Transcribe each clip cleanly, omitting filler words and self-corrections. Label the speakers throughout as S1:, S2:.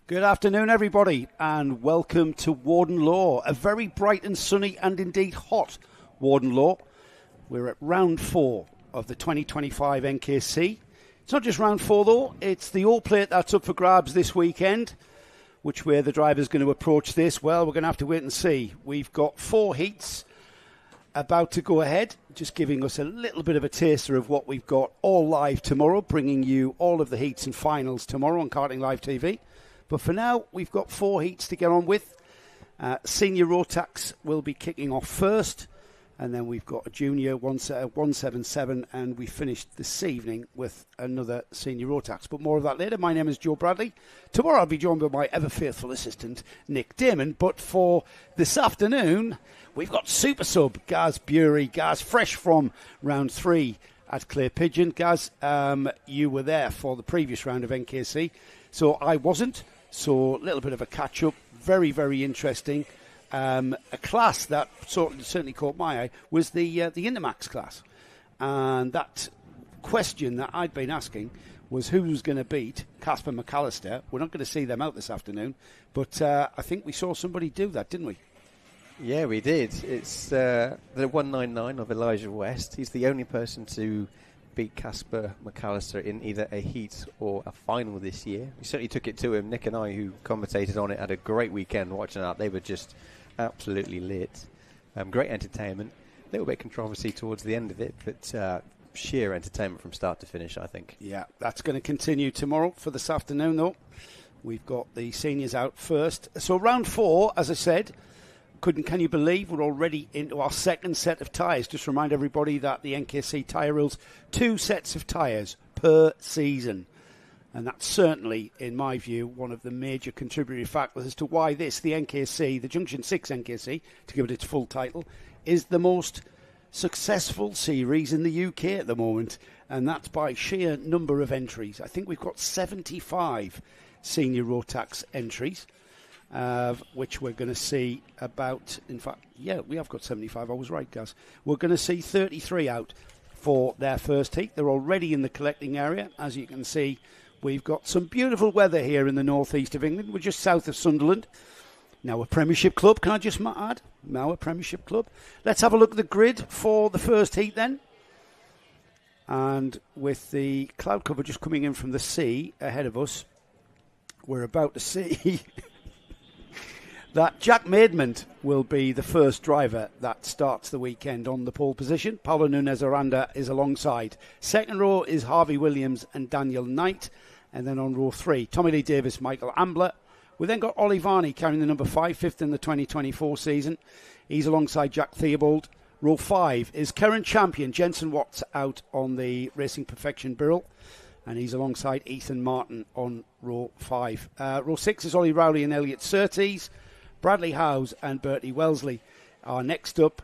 S1: Good afternoon, everybody, and welcome to Warden Law, a very bright and sunny and indeed hot Warden Law. We're at round 4 of the 2025 NKC. It's not just round 4, though. It's the All Plate that's up for grabs this weekend. Which way the driver's going to approach this? Well, we're going to have to wait and see. We've got 4 heats about to go ahead, just giving us a little bit of a taster of what we've got all live tomorrow, bringing you all of the heats and finals tomorrow on Karting Live TV. But for now, we've got 4 heats to get on with. Senior Rotax will be kicking off first. And then we've got a junior 177. And we finished this evening with another senior Rotax. But more of that later. My name is Joe Bradley. Tomorrow I'll be joined by my ever-faithful assistant, Nick Damon. But for this afternoon, we've got Super Sub, Gaz Bury. Gaz, fresh from round 3 at Clay Pigeon. Gaz, you were there for the previous round of NKC. So I wasn't. So a little bit of a catch-up, very, very interesting. A class that certainly caught my eye was the Intermax class. And that question that I'd been asking was who's going to beat Casper McAllister. We're not going to see them out this afternoon, but I think we saw somebody do that, didn't we?
S2: Yeah, we did. It's the 199 of Elijah West. He's the only person to beat Casper McAllister in either a heat or a final this year. We certainly took it to him. Nick and I, who commentated on it, had a great weekend watching that. They were just absolutely lit. Great entertainment. A little bit of controversy towards the end of it, but sheer entertainment from start to finish, I think.
S1: Yeah, that's going to continue tomorrow. For this afternoon, though, we've got the seniors out first. So round 4, as I said, can you believe we're already into our second set of tyres? Just remind everybody that the NKC tyre rules 2 sets of tyres per season. And that's certainly, in my view, one of the major contributory factors as to why the NKC, the Junction 6 NKC, to give it its full title, is the most successful series in the UK at the moment. And that's by sheer number of entries. I think we've got 75 senior Rotax entries. Which we're going to see about, in fact, yeah, we have got 75, I was right, Gaz. We're going to see 33 out for their first heat. They're already in the collecting area. As you can see, we've got some beautiful weather here in the northeast of England. We're just south of Sunderland. Now a Premiership club, can I just add? Now a Premiership club. Let's have a look at the grid for the first heat then. And with the cloud cover just coming in from the sea ahead of us, we're about to see that Jack Maidment will be the first driver that starts the weekend on the pole position. Paulo Nunes Aranda is alongside. Second row is Harvey Williams and Daniel Knight. And then on row 3, Tommy Lee Davis, Michael Ambler. We then got Ollie Varney carrying the number 5, 5th in the 2024 season. He's alongside Jack Theobald. Row 5 is current champion Jensen Watts out on the Racing Perfection Birrell. And he's alongside Ethan Martin on row 5. Row 6 is Ollie Rowley and Elliot Surtees. Bradley Howes and Bertie Wellesley are next up.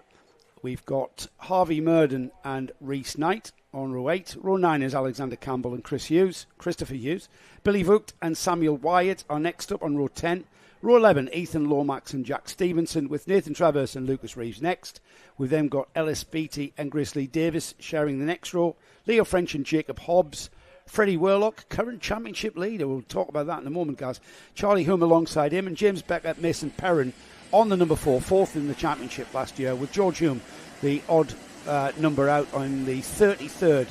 S1: We've got Harvey Murden and Reese Knight on row 8. Row 9 is Alexander Campbell and Christopher Hughes. Billy Vogt and Samuel Wyatt are next up on row 10. Row 11, Ethan Lomax and Jack Stevenson, with Nathan Travers and Lucas Reeves next. We've then got Ellis Beattie and Grizzly Davis sharing the next row. Leo French and Jacob Hobbs. Freddie Worlock, current championship leader. We'll talk about that in a moment, guys. Charlie Hume alongside him, and James Becker, Mason Perrin on the number 4, 4th in the championship last year, with George Hume, the odd number out on the 33rd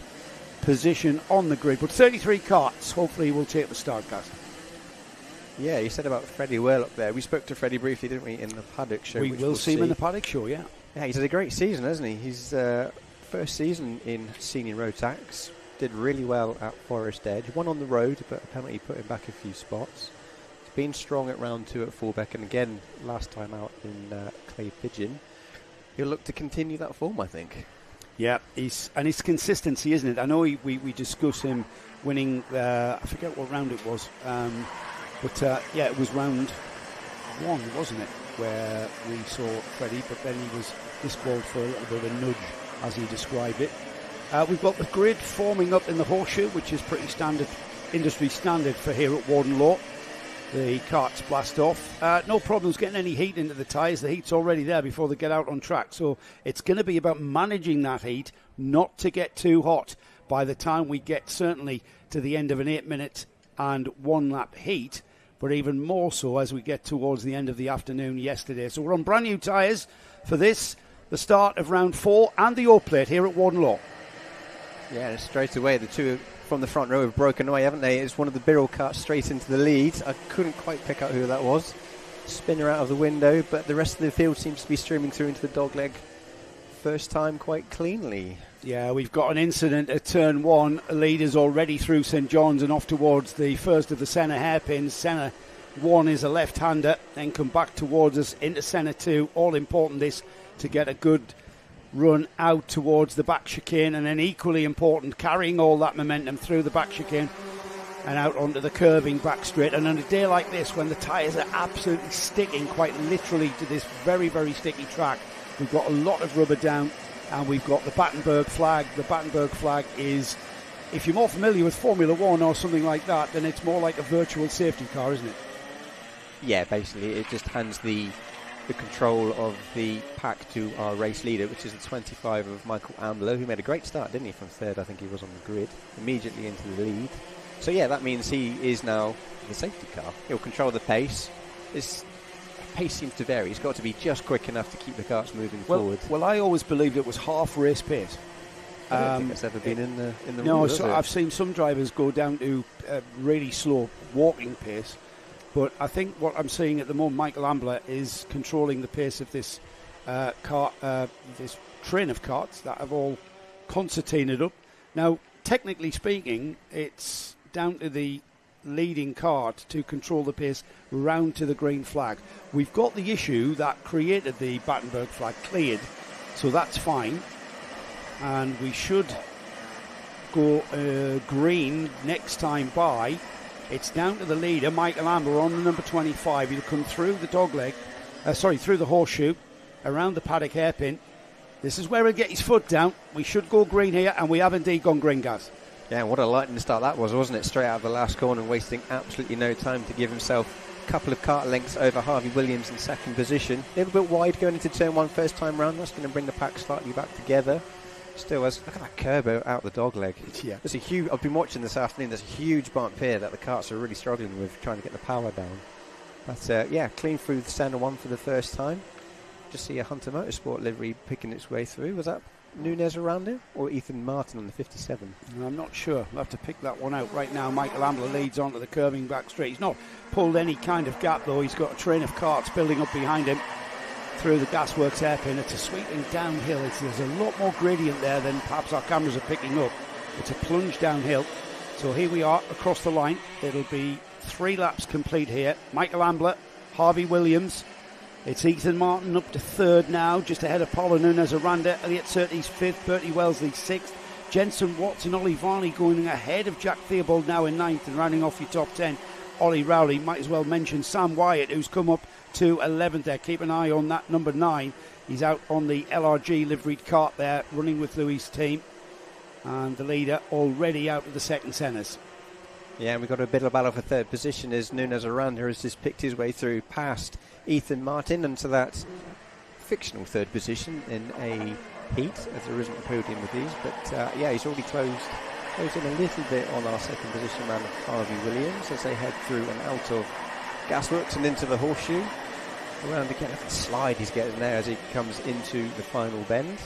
S1: position on the grid. But 33 carts, hopefully we'll take the start, guys.
S2: Yeah, you said about Freddie Worlock there. We spoke to Freddie briefly, didn't we, in the paddock show?
S1: We will see him in the paddock show, yeah.
S2: Yeah, he's had a great season, hasn't he? His first season in senior Rotax. Did really well at Forest Edge. Won on the road, but apparently put him back a few spots. He's been strong at round 2 at Fullbeck, and again last time out in Clay Pigeon. He'll look to continue that form, I think. Yeah,
S1: it's consistency, isn't it? I know we discussed him winning, I forget what round it was, but it was round 1, wasn't it, where we saw Freddie, but then he was disqualified for a little bit of a nudge, as he described it. We've got the grid forming up in the horseshoe, which is pretty standard, industry standard for here at Warden Law. The carts blast off. No problems getting any heat into the tyres. The heat's already there before they get out on track. So it's going to be about managing that heat, not to get too hot. By the time we get certainly to the end of an 8-minute and 1 lap heat, but even more so as we get towards the end of the afternoon yesterday. So we're on brand new tyres for this, the start of round 4 and the Oak Plate here at Warden Law.
S2: Yeah, and straight away the two from the front row have broken away, haven't they? It's one of the Birrell carts straight into the lead. I couldn't quite pick out who that was. Spinner out of the window, but the rest of the field seems to be streaming through into the dogleg first time quite cleanly.
S1: Yeah, we've got an incident at turn 1. Leaders already through St John's and off towards the first of the centre hairpins. Centre 1 is a left-hander, then come back towards us into centre 2. All important this to get a good run out towards the back chicane, and then equally important carrying all that momentum through the back chicane and out onto the curving back straight. And on a day like this, when the tyres are absolutely sticking quite literally to this very, very sticky track, we've got a lot of rubber down, and we've got the Battenberg flag. The Battenberg flag is, if you're more familiar with Formula 1 or something like that, then it's more like a virtual safety car, isn't it?
S2: Yeah, basically it just hands the control of the pack to our race leader, which is the 25 of Michael Ambler, who made a great start, didn't he, from third? I think he was on the grid, immediately into the lead. So yeah, that means he is now the safety car. He'll control the pace. His pace seems to vary. He's got to be just quick enough to keep the carts moving forward.
S1: Well, I always believed it was half race pace.
S2: I don't think it's ever been in the
S1: no,
S2: rules,
S1: so I've seen some drivers go down to really slow walking pace, but I think what I'm seeing at the moment, Michael Ambler is controlling the pace of this cart, this train of carts that have all concertinaed up. Now, technically speaking, it's down to the leading cart to control the pace round to the green flag. We've got the issue that created the Battenberg flag cleared, so that's fine, and we should go green next time by. It's down to the leader, Michael Ambler, on the number 25. He'll come through the through the horseshoe, around the paddock hairpin. This is where he'll get his foot down. We should go green here, and we have indeed gone green, guys.
S2: Yeah, what a lightning start that was, wasn't it? Straight out of the last corner, wasting absolutely no time to give himself a couple of kart lengths over Harvey Williams in second position. A little bit wide going into turn 1 first time round. That's going to bring the pack slightly back together. Still, look at that curb out the dog leg.
S1: Yeah.
S2: There's a huge. I've been watching this afternoon. There's a huge bump here that the karts are really struggling with, trying to get the power down. But yeah, clean through the standard 1 for the first time. Just see a Hunter Motorsport livery picking its way through. Was that Nunez around it, or Ethan Martin on the 57?
S1: I'm not sure. We'll have to pick that one out. Right now, Michael Ambler leads onto the curving back straight. He's not pulled any kind of gap, though. He's got a train of carts building up behind him through the Gasworks hairpin. It's a sweeping downhill. There's a lot more gradient there than perhaps our cameras are picking up. It's a plunge downhill. So here we are across the line. It'll be 3 laps complete here. Michael Ambler, Harvey Williams. It's Ethan Martin up to third now, just ahead of Paulo Nunez Aranda. Elliot Surtees fifth, Bertie Wellesley sixth. Jensen Watts and Ollie Varney going ahead of Jack Theobald now in ninth, and rounding off your top 10, Ollie Rowley. Might as well mention Sam Wyatt, who's come up to 11th there. Keep an eye on that number 9. He's out on the LRG liveried cart there, running with Louis' team. And the leader already out of the second centres.
S2: Yeah, and we've got a bit of battle for third position as Nunez Aranda has just picked his way through past Ethan Martin into that fictional third position in a heat, as there isn't a podium with these. But yeah, he's already closed in a little bit on our second position man, Harvey Williams, as they head through and out of Gasworks and into the horseshoe. Around again, the slide he's getting there as he comes into the final bend.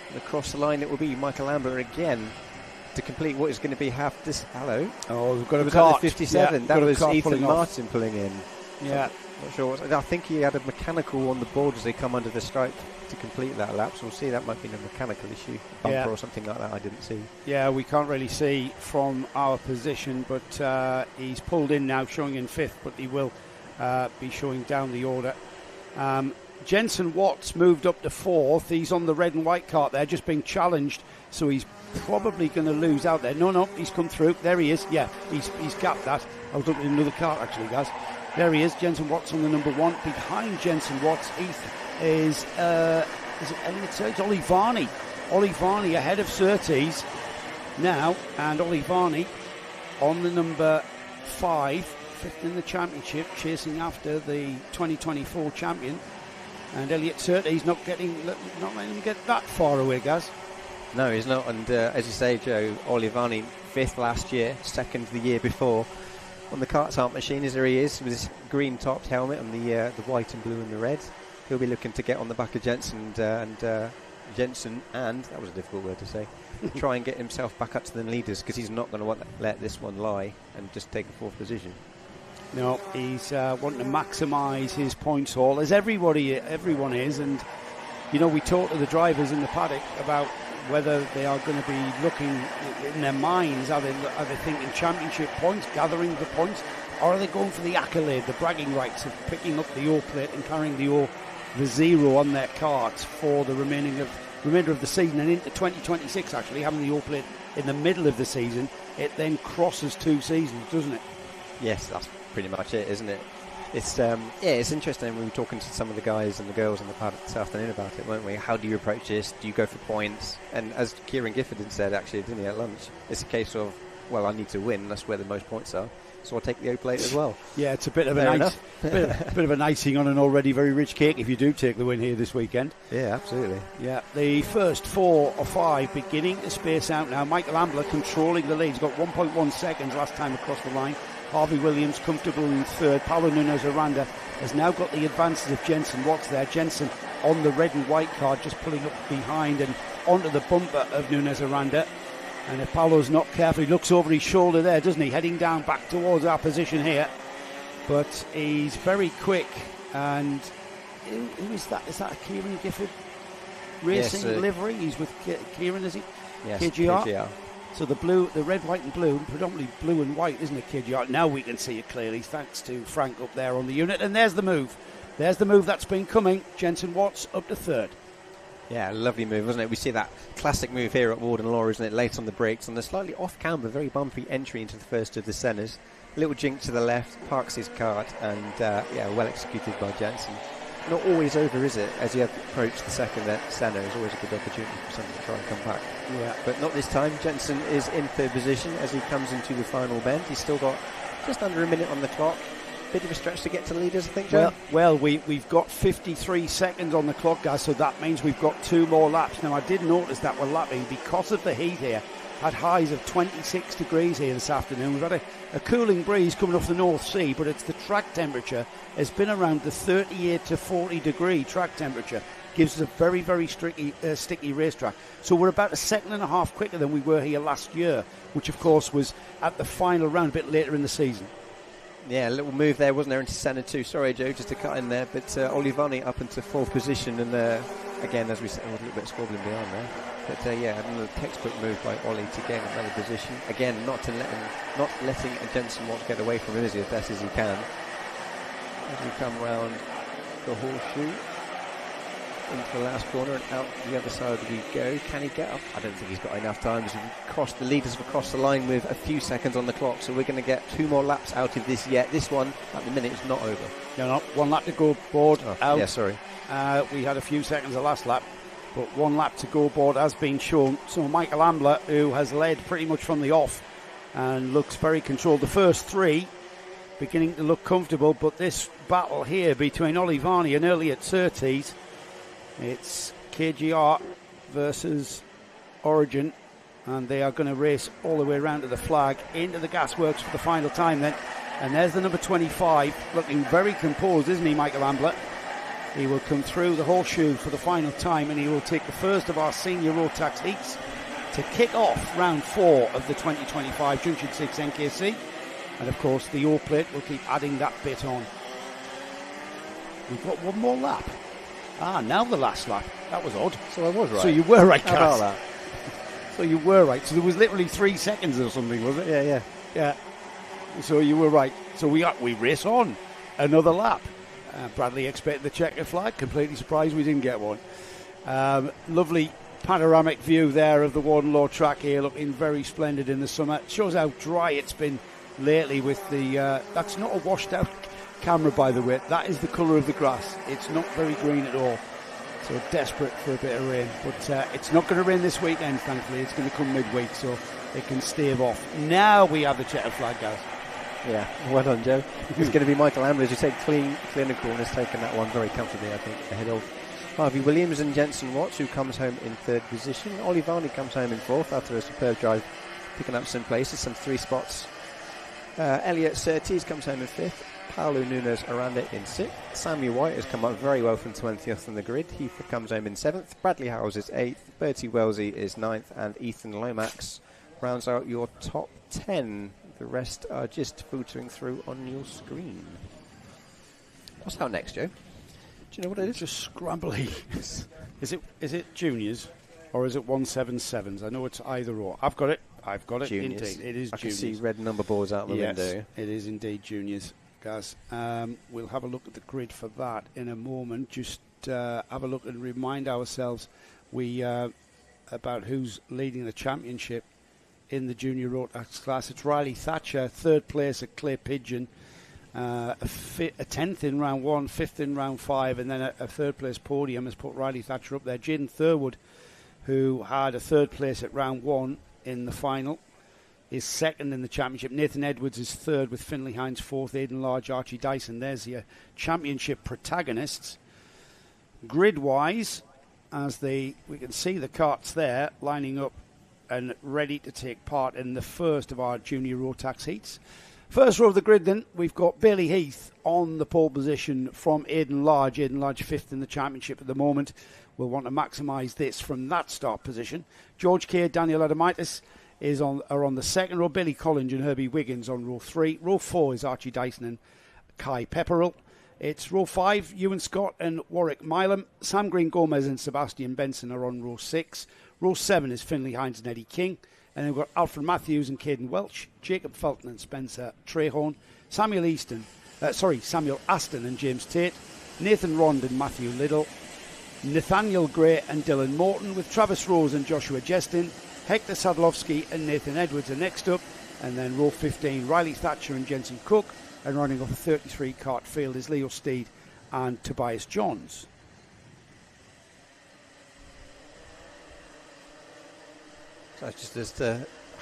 S2: And across the line it will be Michael Ambler again to complete what is going to be half this. Hello.
S1: Oh, we've got a
S2: cart. 57.
S1: Yeah,
S2: that was Ethan Martin pulling in.
S1: Yeah.
S2: Not sure. I think he had a mechanical on the board as they come under the stripe to complete that lap. So we'll see. That might be a mechanical issue, bumper or something like that. I didn't see.
S1: Yeah, we can't really see from our position, but he's pulled in now, showing in fifth, but he will be showing down the order. Jensen Watts moved up to fourth. He's on the red and white cart there, just being challenged, so he's probably going to lose out there. No, he's come through. There he is. Yeah, he's gapped that. I was looking at another cart actually, guys. There he is, Jensen Watts on the number 1. Behind Jensen Watts, is it Elliot Surtees? Ollie Varney. Ollie Varney ahead of Surtees now, and Ollie Varney on the number 5, fifth in the championship, chasing after the 2024 champion. And Elliot Surtees not letting him get that far away, guys.
S2: No, he's not. And as you say, Joe, Ollie Varney, 5th last year, 2nd the year before. on the kart machine. There he is with his green topped helmet and the white and blue and the red. He'll be looking to get on the back of Jensen Jensen and that was a difficult word to say. Try and get himself back up to the leaders, because he's not going to let this one lie and just take a 4th position.
S1: No, he's wanting to maximise his points haul, as everyone is. And you know, we talked to the drivers in the paddock about whether they are going to be looking in their minds, are they thinking championship points, gathering the points, or are they going for the accolade, the bragging rights of picking up the O plate and carrying the 0 on their carts for the remainder of the season and into 2026? Actually, having the O plate in the middle of the season, it then crosses 2 seasons, doesn't it?
S2: Yes, that's pretty much it, isn't it? It's it's interesting. We were talking to some of the guys and the girls in the paddock this afternoon about it, weren't we? How do you approach this? Do you go for points? And as Kieran Gifford had said, actually, didn't he, at lunch, it's a case of, well, I need to win. That's where the most points are. So I'll take the O plate as well. Yeah,
S1: it's a bit of bit of an icing on an already very rich cake if you do take the win here this weekend.
S2: Yeah, absolutely.
S1: Yeah, the first 4 or 5 beginning to space out now. Michael Ambler controlling the lead. He's got 1.1 seconds last time across the line. Harvey Williams comfortable in 3rd. Paulo Nunes-Aranda has now got the advances of Jensen Watts there. Jensen on the red and white card, just pulling up behind and onto the bumper of Nunes-Aranda. And if Paulo's not careful, he looks over his shoulder there, doesn't he? Heading down back towards our position here. But he's very quick. And who is that? Is that a Kieran Gifford Racing livery? He's with Kieran, is he?
S2: Yes,
S1: KGR. So the red, white and blue, predominantly blue and white, isn't it, KGR? Now we can see it clearly, thanks to Frank up there on the unit. And there's the move. There's the move that's been coming. Jensen Watts up to 3rd.
S2: Yeah, lovely move, wasn't it? We see that classic move here at Warden Law, isn't it? Late on the brakes, on the slightly off-camber, very bumpy entry into the first of the centres. Little jink to the left, parks his cart, and well executed by Jensen. Not always over, is it? As you approach the second centre, it's always a good opportunity for someone to try and come back.
S1: Yeah.
S2: But not this time. Jensen is in 3rd position as he comes into the final bend. He's still got just under a minute on the clock. Bit of a stretch to get to leaders, I think, Joe.
S1: Well, we've got 53 seconds on the clock, guys, so that means we've got 2 more laps. Now, I did notice that we're lapping because of the heat here. Had highs of 26 degrees here this afternoon. We've had a cooling breeze coming off the North Sea, but it's the track temperature has been around the 38 to 40 degree track temperature. Gives us a very, very sticky racetrack. So we're about 1.5 seconds quicker than we were here last year, which, of course, was at the final round a bit later in the season.
S2: Yeah, a little move there, wasn't there, into centre 2. Sorry, Joe, just to cut in there. But Olivani up into 4th position. And again, as we said, a little bit squabbling behind there. But another textbook move by Ollie to gain another position. Again, not letting Jensen Watts get away from him as best as he can. As we come round the horseshoe into the last corner and out the other side we go. Can he get up? I don't think he's got enough time. The leaders have crossed the line with a few seconds on the clock, so we're going to get 2 more laps out of this yet. This one, at the minute, is not over.
S1: No, 1 lap to go board out.
S2: Yeah, sorry.
S1: We had a few seconds the last lap, but 1 lap to go board has been shown. So Michael Ambler, who has led pretty much from the off and looks very controlled. The first 3 beginning to look comfortable, but this battle here between Olivani and Elliot Surtees, it's KGR versus Origin, and they are going to race all the way around to the flag into the gasworks for the final time then. And there's the number 25, looking very composed, isn't he, Michael Ambler? He will come through the horseshoe for the final time, and he will take the first of our senior road tax heats to kick off round 4 of the 2025 Junction 6 NKC. And of course the O plate will keep adding that bit on. We've got 1 more lap. Now the last lap. That was odd.
S2: So I was right.
S1: So you were right,
S2: How about that?
S1: So you were right. So there was literally 3 seconds or something, was it? Yeah. So you were right. So we race on. Another lap. Bradley expected the checkered flag. Completely surprised we didn't get one. Lovely panoramic view there of the Warden Law track here, looking very splendid in the summer. It shows how dry it's been lately with the... that's not a washed out camera, by the way. That is the colour of the grass. It's not very green at all. So desperate for a bit of rain. But it's not going to rain this weekend, thankfully. It's going to come midweek, so they can stave off. Now we have the checkered flag, guys.
S2: Yeah, well done, Joe. It's going to be Michael Ambler, as you said, clinical, and has taken that one very comfortably, I think, ahead of Harvey Williams and Jensen Watts, who comes home in 3rd position. Olivani comes home in 4th after a superb drive, picking up some places, some 3 spots Elliot Surtees comes home in 5th. Paulo Nunes Aranda in 6th. Sammy White has come up very well from 20th on the grid. He comes home in 7th. Bradley Howes is 8th. Bertie Wellesley is 9th. And Ethan Lomax rounds out your top 10. The rest are just filtering through on your screen. What's out next, Joe? Do you know what it is?
S1: Just scrambling. Is it juniors or is it 177s? I know it's either or. I've got it.
S2: Juniors.
S1: Indeed. It is
S2: I
S1: juniors.
S2: can see red number boards out the window.
S1: It is indeed juniors, guys. We'll have a look at the grid for that in a moment. Just have a look and remind ourselves about who's leading the championship in the junior road class. It's Riley Thatcher, 3rd place at Clay Pigeon, a 10th in round 1, 5th in round 5, and then a 3rd place podium has put Riley Thatcher up there. Jaden Thurwood, who had a 3rd place at round 1 in the final, is 2nd in the championship. Nathan Edwards is 3rd with Finley Hines 4th, Aidan Large, Archie Dyson. There's your championship protagonists. Grid-wise, we can see the carts there lining up and ready to take part in the first of our junior Rotax heats. First row of the grid then, we've got Bailey Heath on the pole position from Aidan Large. Aidan Large 5th in the championship at the moment. We'll want to maximise this from that start position. George Kay, Daniel Adamitis are on the 2nd row. Billy Collins and Herbie Wiggins on row 3. Row 4 is Archie Dyson and Kai Pepperell. It's row 5, Ewan Scott and Warwick Milam. Sam Green Gomez and Sebastian Benson are on row 6. Row 7 is Finley Hines and Eddie King. And then we've got Alfred Matthews and Caden Welch, Jacob Felton and Spencer Trehorn, Samuel Aston and James Tate, Nathan Rond and Matthew Liddle, Nathaniel Gray and Dylan Morton, with Travis Rose and Joshua Jestin. Hector Sadlowski and Nathan Edwards are next up. And then row 15, Riley Thatcher and Jensen Cook. And running off a 33 cart field is Leo Steed and Tobias Johns.
S2: So it's just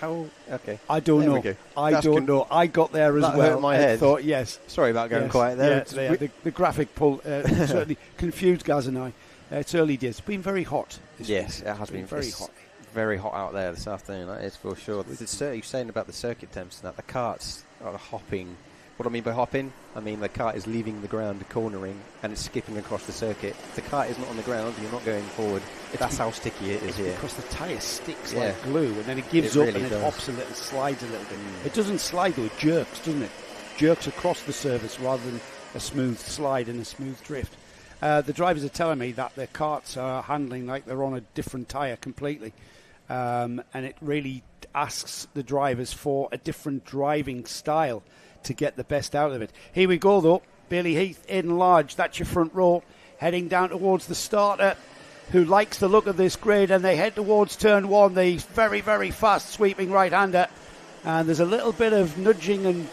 S2: how? Okay.
S1: I don't know. I don't know. I got there as
S2: that
S1: well.
S2: Hurt my head.
S1: Thought yes.
S2: Sorry about going quiet there.
S1: Yeah, the graphic pull certainly confused Gaz and I. It's early days. It's been very hot.
S2: Yes, it has been
S1: very hot.
S2: Very hot out there this afternoon. That is for sure. You're saying about the circuit temps and that the carts are hopping. What do I mean by hopping? I mean the cart is leaving the ground, cornering, and it's skipping across the circuit. If the cart is not on the ground, you're not going forward. That's how sticky it is here.
S1: Because the tyre sticks like glue, and then it gives up
S2: really
S1: and
S2: does.
S1: It hops a little, slides a little bit. It doesn't slide though, it jerks, doesn't it? Jerks across the surface rather than a smooth slide and a smooth drift. The drivers are telling me that their carts are handling like they're on a different tyre completely. And it really asks the drivers for a different driving style to get the best out of it. Here we go though. Bailey Heath, Aidan Large, that's your front row, heading down towards the starter who likes the look of this grid, and they head towards turn 1, the very, very fast sweeping right-hander. And there's a little bit of nudging and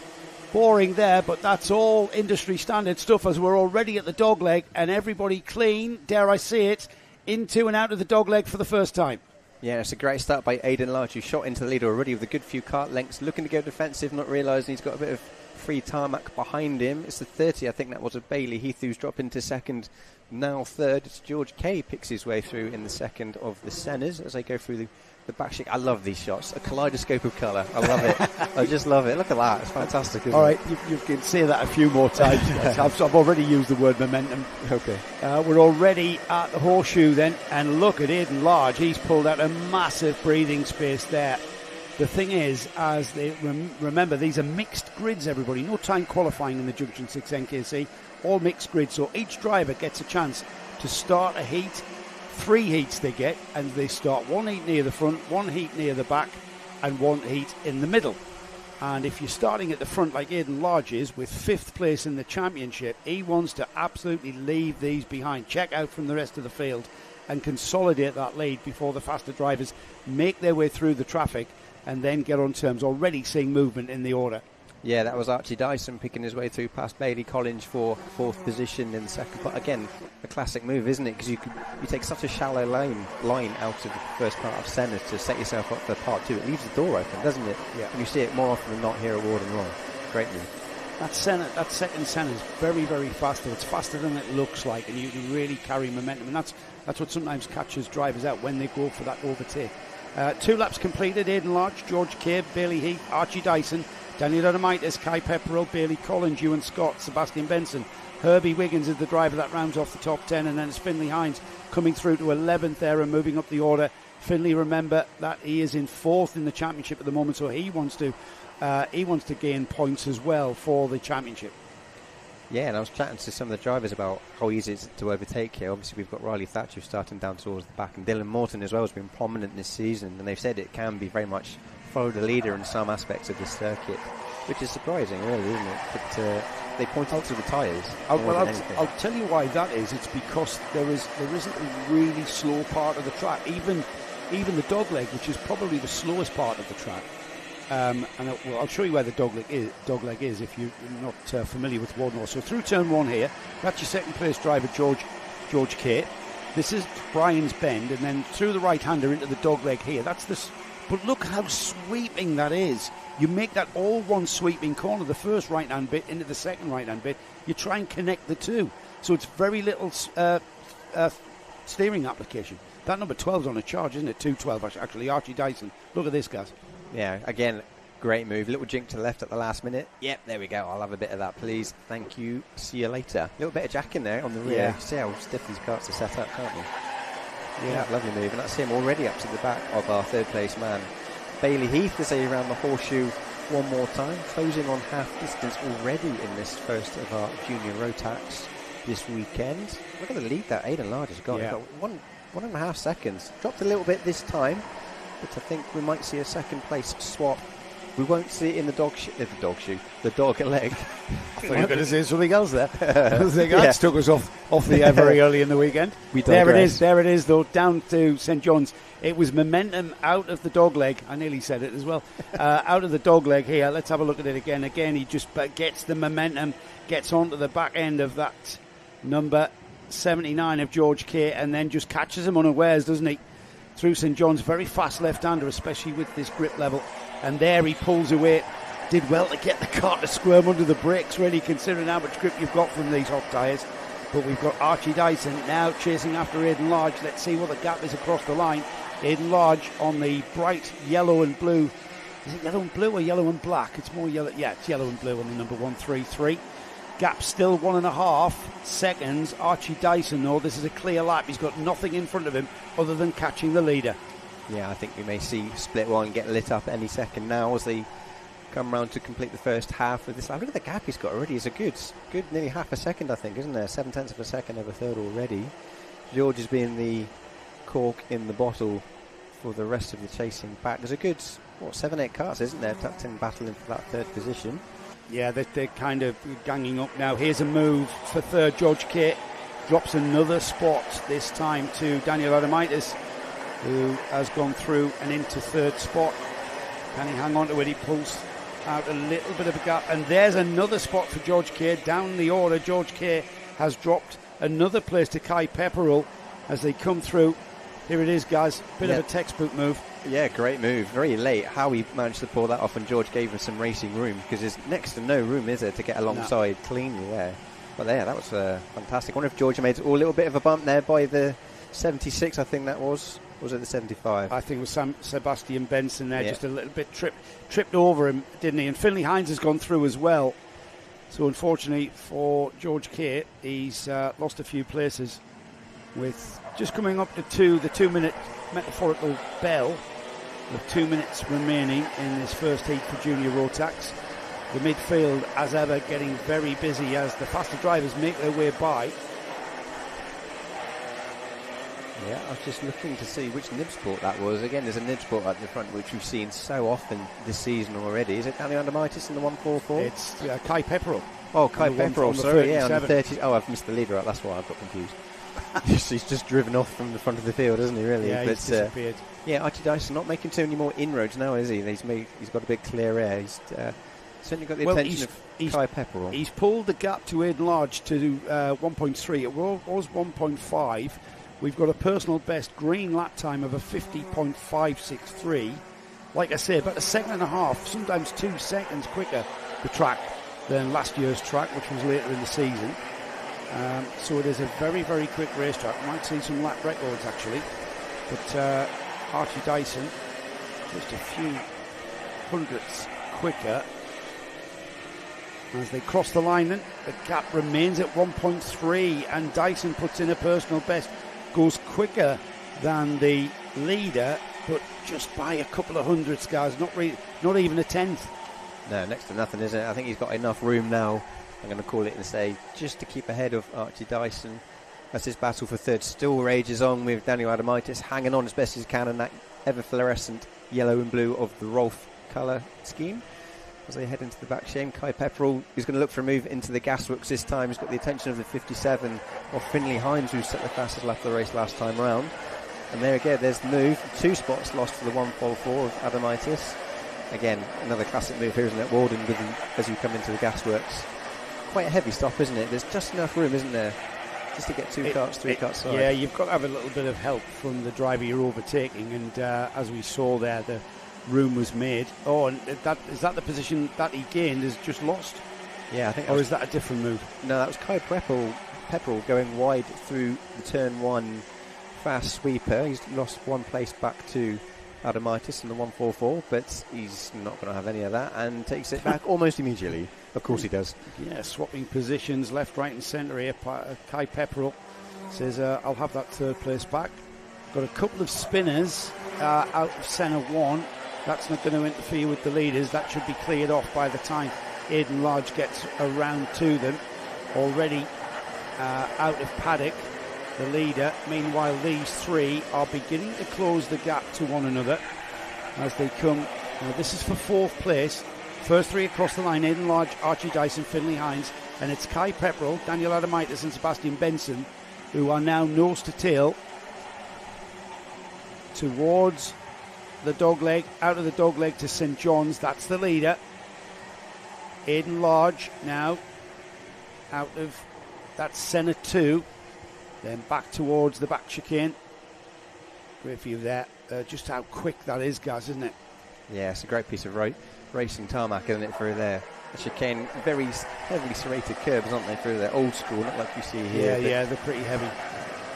S1: boring there, but that's all industry standard stuff as we're already at the dogleg, and everybody clean, dare I say it, into and out of the dogleg for the first time.
S2: Yeah, it's a great start by Aidan Large, who shot into the lead already with a good few cart lengths, looking to go defensive, not realising he's got a bit of free tarmac behind him. It's the 30, I think that was, of Bailey Heath, who's dropped into second, now third. It's George Kay picks his way through in the second of the Sennas as they go through the back stick. I love these shots, a kaleidoscope of colour. I love it. I just love it. Look at that, it's fantastic, isn't
S1: All right,
S2: it?
S1: you can say that a few more times. I've already used the word momentum.
S2: Okay.
S1: We're already at the horseshoe then, and look at Aidan Large. He's pulled out a massive breathing space there. The thing is, as they remember, these are mixed grids, everybody. No time qualifying in the Junction 6 NKC. All mixed grids, so each driver gets a chance to start a heat. 3 heats they get, and they start 1 heat near the front, 1 heat near the back, and 1 heat in the middle. And if you're starting at the front like Aidan Large is, with 5th place in the championship, he wants to absolutely leave these behind, check out from the rest of the field, and consolidate that lead before the faster drivers make their way through the traffic and then get on terms. Already seeing movement in the order.
S2: Yeah, that was Archie Dyson picking his way through past Bailey Collins for 4th position in the second. But again, a classic move, isn't it? Because you take such a shallow line out of the first part of Senna to set yourself up for part 2. It leaves the door open, doesn't it?
S1: Yeah.
S2: And you see it more often than not here at Warden Law. Great move.
S1: That second Senna is very, very fast, though. It's faster than it looks like, and you can really carry momentum. And that's what sometimes catches drivers out when they go for that overtake. 2 laps completed. Aidan Large, George Kay, Bailey Heath, Archie Dyson, Daniel Adamitis, Kai Pepperell, Bailey Collins, Ewan Scott, Sebastian Benson, Herbie Wiggins is the driver that rounds off the top 10, and then it's Finley Hines coming through to 11th there and moving up the order. Finley, remember that he is in 4th in the championship at the moment, so he wants to gain points as well for the championship.
S2: Yeah, and I was chatting to some of the drivers about how easy it is to overtake here. Obviously, we've got Riley Thatcher starting down towards the back, and Dylan Morton as well has been prominent this season, and they've said it can be very much follow the leader in some aspects of the circuit, which is surprising, really, isn't it? But they point out to the tyres.
S1: I'll tell you why that is. It's because there isn't a really slow part of the track. Even the dogleg, which is probably the slowest part of the track. I'll show you where the dogleg is if you're not familiar with Warden. So through turn 1 here, that's your second place driver, George Kate. This is Brian's Bend, and then through the right-hander into the dogleg here. That's this. But look how sweeping that is. You make that all one sweeping corner, the first right-hand bit into the second right-hand bit. You try and connect the two. So it's very little steering application. That number 12's on a charge, isn't it? 212, actually. Archie Dyson. Look at this, guys.
S2: Yeah, again, great move. Little jink to the left at the last minute. Yep, there we go. I'll have a bit of that, please. Thank you. See you later. Little bit of jack in there on the rear.
S1: Yeah.
S2: See how stiff these carts are set up, can't you?
S1: Yeah,
S2: lovely move. And that's him already up to the back of our third place man. Bailey Heath is around the horseshoe one more time, closing on half distance already in this first of our junior Rotax this weekend. Look at the lead that Aidan Large has got.
S1: Yeah.
S2: He's got 1.5 seconds. Dropped a little bit this time, but I think we might see a second place swap. We won't see it in the dog leg.
S1: I thought you were going to say something else there. That took us off the air very early in the weekend. There it is, though, down to St John's. It was momentum out of the dog leg. I nearly said it as well. Out of the dog leg here. Let's have a look at it again. Again, he just gets the momentum, gets onto the back end of that number 79 of George Kay, and then just catches him unawares, doesn't he? Through St John's, very fast left-hander, especially with this grip level. And there he pulls away. Did well to get the car to squirm under the brakes, really, considering how much grip you've got from these hot tyres. But we've got Archie Dyson now chasing after Aidan Large. Let's see what the gap is across the line. Aidan Large on the bright yellow and blue. Is it yellow and blue or yellow and black? It's more yellow. Yeah, it's yellow and blue on the number 133. Gap still 1.5 seconds. Archie Dyson, though, this is a clear lap. He's got nothing in front of him other than catching the leader.
S2: Yeah, I think we may see split one get lit up any second now as they come round to complete the first half of this lap. Look at the gap he's got already. It's a good nearly half a second, I think, isn't there? 0.7 of a second over third already. George has been the cork in the bottle for the rest of the chasing pack. There's a good, 7-8 cars, isn't there, tucked in battling for that third position. Yeah,
S1: they're kind of ganging up now. Here's a move for third. George Kate drops another spot, this time to Daniel Adamitis, who has gone through and into third spot. Can he hang on to it? He pulls out a little bit of a gap. And there's another spot for George Kay. Down the order, George Kay has dropped another place to Kai Pepperell as they come through. Here it is, guys. Bit of a textbook move.
S2: Yeah, great move. Very late. How he managed to pull that off, and George gave him some racing room, because there's next to no room, is there, to get alongside cleanly there. But yeah, that was fantastic. I wonder if George made a little bit of a bump there by the 76, I think that was. Was it the 75?
S1: I think it was Sebastian Benson there, just a little bit tripped over him, didn't he? And Finley Hines has gone through as well. So unfortunately for George Kay, he's lost a few places, with just coming up to the 2-minute metaphorical bell with 2 minutes remaining in this first heat for Junior Rotax. The midfield, as ever, getting very busy as the faster drivers make their way by.
S2: Yeah, I was just looking to see which nib sport that was. Again, there's a nib sport at the front, which we've seen so often this season already. Is it Daniel Adamitis in the 144?
S1: It's Kai Pepperell.
S2: Oh, Kai Pepperell, sorry. Yeah, on the 30. Oh, I've missed the leader out. That's why I've got confused. He's just driven off from the front of the field, hasn't he, really?
S1: Yeah, he's disappeared.
S2: Yeah, Archie Dyson not making too many more inroads now, is he? He's got a bit clear air. He's certainly got the attention of Kai Pepperell.
S1: He's pulled the gap to Aidan Large to 1.3. It was 1.5. We've got a personal best green lap time of a 50.563. Like I say, about 1.5 seconds, sometimes 2 seconds quicker the track than last year's track, which was later in the season. So it is a very, very quick racetrack. Might see some lap records, actually. But Archie Dyson, just a few hundredths quicker As they cross the line, then the gap remains at 1.3, and Dyson puts in a personal best, goes quicker than the leader, but just by a couple of hundredths, guys. Not even a tenth.
S2: No, next to nothing, is it? I think he's got enough room now, I'm going to call it and say, just to keep ahead of Archie Dyson. As this battle for third still rages on, with Daniel Adamitis hanging on as best as he can in that ever-fluorescent yellow and blue of the Rolf colour scheme. As they head into the back shame, Kai Pepperell is going to look for a move into the gasworks this time. He's got the attention of the 57 of Finley Hines, who set the fastest lap of the race last time round. And there again, there's the move. 2 spots lost to the 144 of Adamitis. Again, another classic move here, isn't it? Warden with him as you come into the gasworks. Quite a heavy stop, isn't it? There's just enough room, isn't there? Just to get 3 carts side.
S1: Yeah, you've got to have a little bit of help from the driver you're overtaking, and as we saw there, the room was made. Oh, and is that the position that he gained is just lost?
S2: Yeah, I think.
S1: Or is that a different move?
S2: No, that was Kai Pepperell going wide through the turn 1 fast sweeper. He's lost 1 place back to Adamitis in the 144, but he's not going to have any of that and takes it back almost immediately. Of course he does. Yeah,
S1: swapping positions left, right and centre here. Kai Pepperell says, I'll have that 3rd place back. Got a couple of spinners out of centre 1. That's not going to interfere with the leaders. That should be cleared off by the time Aidan Large gets around to them. Already out of paddock, the leader. Meanwhile, these 3 are beginning to close the gap to one another as they come. This is for 4th place. First 3 across the line: Aidan Large, Archie Dyson, Finley Hines, and it's Kai Pepperell, Daniel Adamitis and Sebastian Benson, who are now nose to tail towards the dogleg, out of the dogleg to St John's. That's the leader. Aidan Large now out of that centre 2, then back towards the back chicane. Great view there. Just how quick that is, guys, isn't it?
S2: Yeah, it's a great piece of racing tarmac, isn't it, through there? The chicane, very heavily serrated curbs, aren't they, through there? Old school, not like you see here.
S1: Yeah, they're pretty heavy.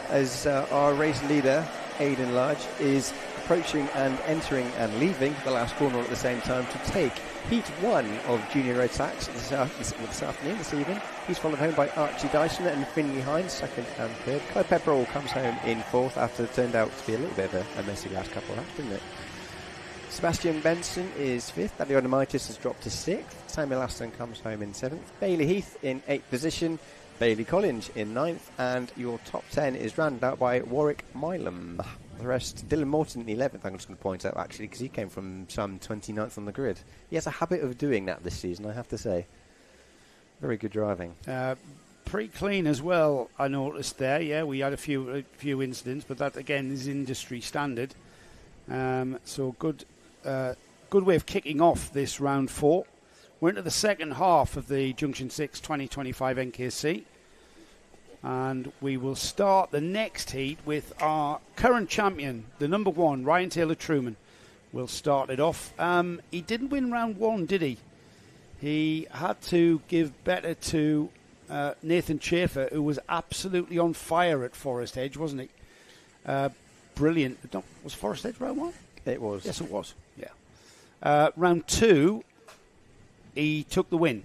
S2: As our race leader, Aidan Large, is approaching and entering and leaving the last corner at the same time to take Heat 1 of Junior Road Tax this evening. He's followed home by Archie Dyson and Finley Hines, 2nd and 3rd. Kai Pepperell comes home in 4th after it turned out to be a little bit of a messy last couple of laps, didn't it? Sebastian Benson is 5th. Daniel Adamitis has dropped to 6th. Samuel Aston comes home in 7th. Bailey Heath in 8th position. Bailey Collins in 9th. And your top 10 is rounded out by Warwick Milam. The rest, Dylan Morton in 11th, I'm just going to point out, actually, because he came from some 29th on the grid. He has a habit of doing that this season, I have to say. Very good driving.
S1: Pretty clean as well, I noticed there. Yeah, we had a few incidents, but that, again, is industry standard. So good way of kicking off this round 4. We're into the second half of the Junction 6 2025 NKC. And we will start the next heat with our current champion, the number 1, Ryan Taylor-Truman. We'll start it off. He didn't win round 1, did he? He had to give better to Nathan Chafer, who was absolutely on fire at Forest Edge, wasn't he? Brilliant. Was Forest Edge round 1?
S2: It was.
S1: Yes, it was. Yeah. Round 2, he took the win.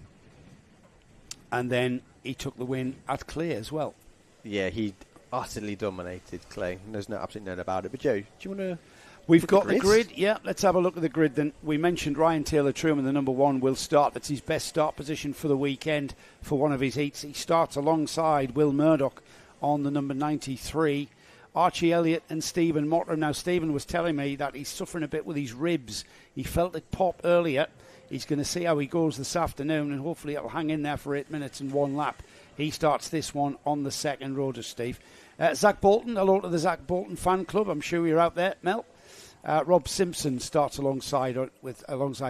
S1: And then he took the win at Clay as well.
S2: Yeah, he utterly dominated Clay. There's absolutely none about it. But Joe, do you want to...
S1: We've got the grid. Yeah, let's have a look at the grid then. We mentioned Ryan Taylor-Truman, the number 1, will start. That's his best start position for the weekend for one of his heats. He starts alongside Will Murdoch on the number 93. Archie Elliott and Stephen Mottram. Now, Stephen was telling me that he's suffering a bit with his ribs. He felt it pop earlier. He's going to see how he goes this afternoon, and hopefully it'll hang in there for 8 minutes and 1 lap. He starts this one on the second row to Steve. Zach Bolton, hello to the Zach Bolton fan club. I'm sure you're out there, Mel. Rob Simpson starts alongside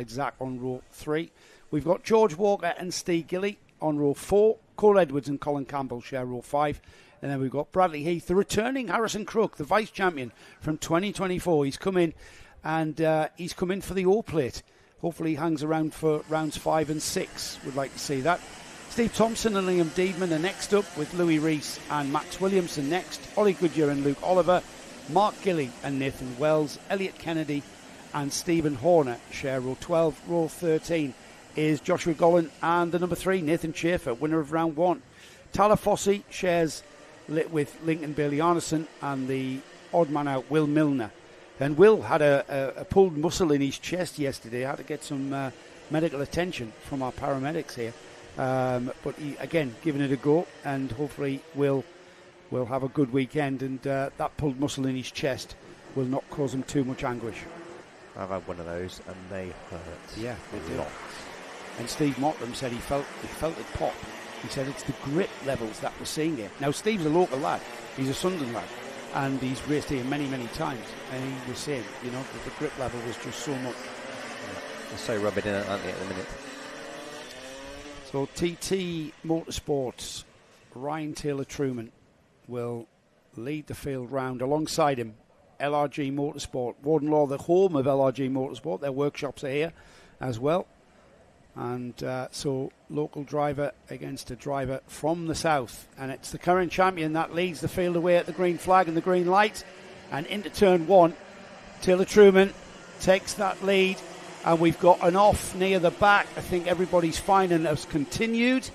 S1: Zach on row 3. We've got George Walker and Steve Gilly on row 4. Cole Edwards and Colin Campbell share row 5. And then we've got Bradley Heath, the returning Harrison Crook, the vice champion from 2024. He's come in, and he's come in for the O plate. Hopefully he hangs around for rounds 5 and 6. Would like to see that. Steve Thompson and Liam Deedman are next up, with Louis Rees and Max Williamson next. Ollie Goodyear and Luke Oliver. Mark Gilly and Nathan Wells. Elliot Kennedy and Stephen Horner share row 12. Row 13, is Joshua Gollan and the number 3, Nathan Schaefer, winner of round 1. Talafosse shares with Lincoln Bailey Arneson and the odd man out, Will Milner. And Will had a pulled muscle in his chest yesterday. Had to get some medical attention from our paramedics here. But he, again, giving it a go, and hopefully will have a good weekend, and that pulled muscle in his chest will not cause him too much anguish.
S2: I've had one of those, and they hurt.
S1: Yeah, they
S2: a
S1: do.
S2: lot.
S1: And Steve Mottram said he felt it pop. He said it's the grip levels that we're seeing here. Now, Steve's a local lad. He's a Sunderland lad, and he's raced here many, many times. And he was saying, that the grip level was just so much.
S2: They're so rubbing in, aren't they, at the minute?
S1: So TT Motorsports, Ryan Taylor-Truman will lead the field round. Alongside him, LRG Motorsport, Warden Law, the home of LRG Motorsport. Their workshops are here as well. And so local driver against a driver from the south. And it's the current champion that leads the field away at the green flag and the green light. And into turn 1, Taylor-Truman takes that lead. And we've got an off near the back. I think everybody's fine and has continued.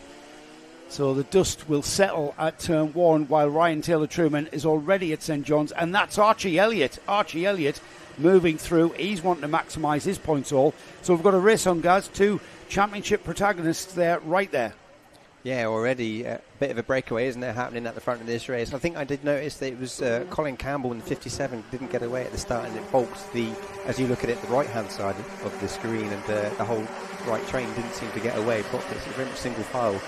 S1: So the dust will settle at turn 1 while Ryan Taylor-Truman is already at St John's. And that's Archie Elliott. Archie Elliott moving through. He's wanting to maximise his points all. So we've got a race on, guys. 2 championship protagonists there, right there.
S2: Yeah, already a bit of a breakaway, isn't there, happening at the front of this race? I think I did notice that it was Colin Campbell in the 57 didn't get away at the start, and it bulked as you look at it, the right-hand side of the screen, and the whole right train didn't seem to get away. Bulked it very much single file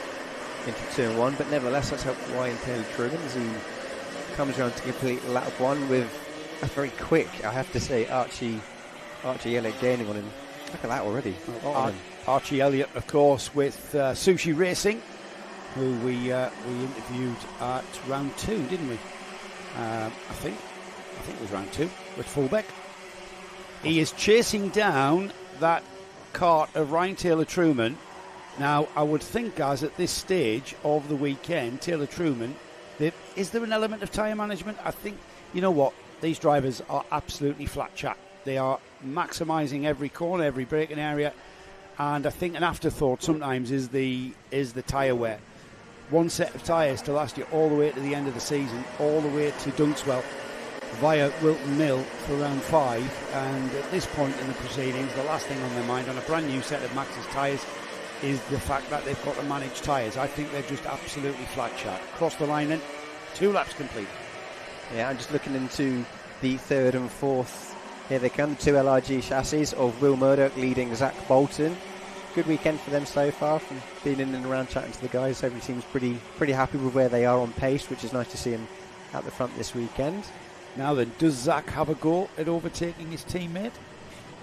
S2: into turn 1, but nevertheless, that's helped Ryan Taylor-Truman as he comes around to complete lap 1 with a very quick, I have to say, Archie Elliott gaining on him. Look at that already.
S1: Archie Elliott, of course, with Sushi Racing, who we interviewed at round 2, didn't we? I think it was round 2 with Fullbeck. He is chasing down that cart of Ryan Taylor-Truman. Now, I would think, guys, at this stage of the weekend, Taylor-Truman, is there an element of tyre management? I think, you know what, these drivers are absolutely flat chat. They are maximising every corner, every braking area, and I think an afterthought sometimes is the tyre wear. One set of tyres to last you all the way to the end of the season, all the way to Dunkswell via Wilton Mill for round 5, and at this point in the proceedings, the last thing on their mind on a brand new set of Max's tyres is the fact that they've got to manage tyres. I think they're just absolutely flat shot. Cross the line then, 2 laps complete.
S2: Yeah, I'm just looking into the 3rd and 4th. Here they come, the 2 LRG chassis of Will Murdoch leading Zach Bolton. Good weekend for them so far, from being in and around chatting to the guys. Everybody seems pretty happy with where they are on pace, which is nice to see him at the front this weekend.
S1: Now then, does Zach have a go at overtaking his teammate?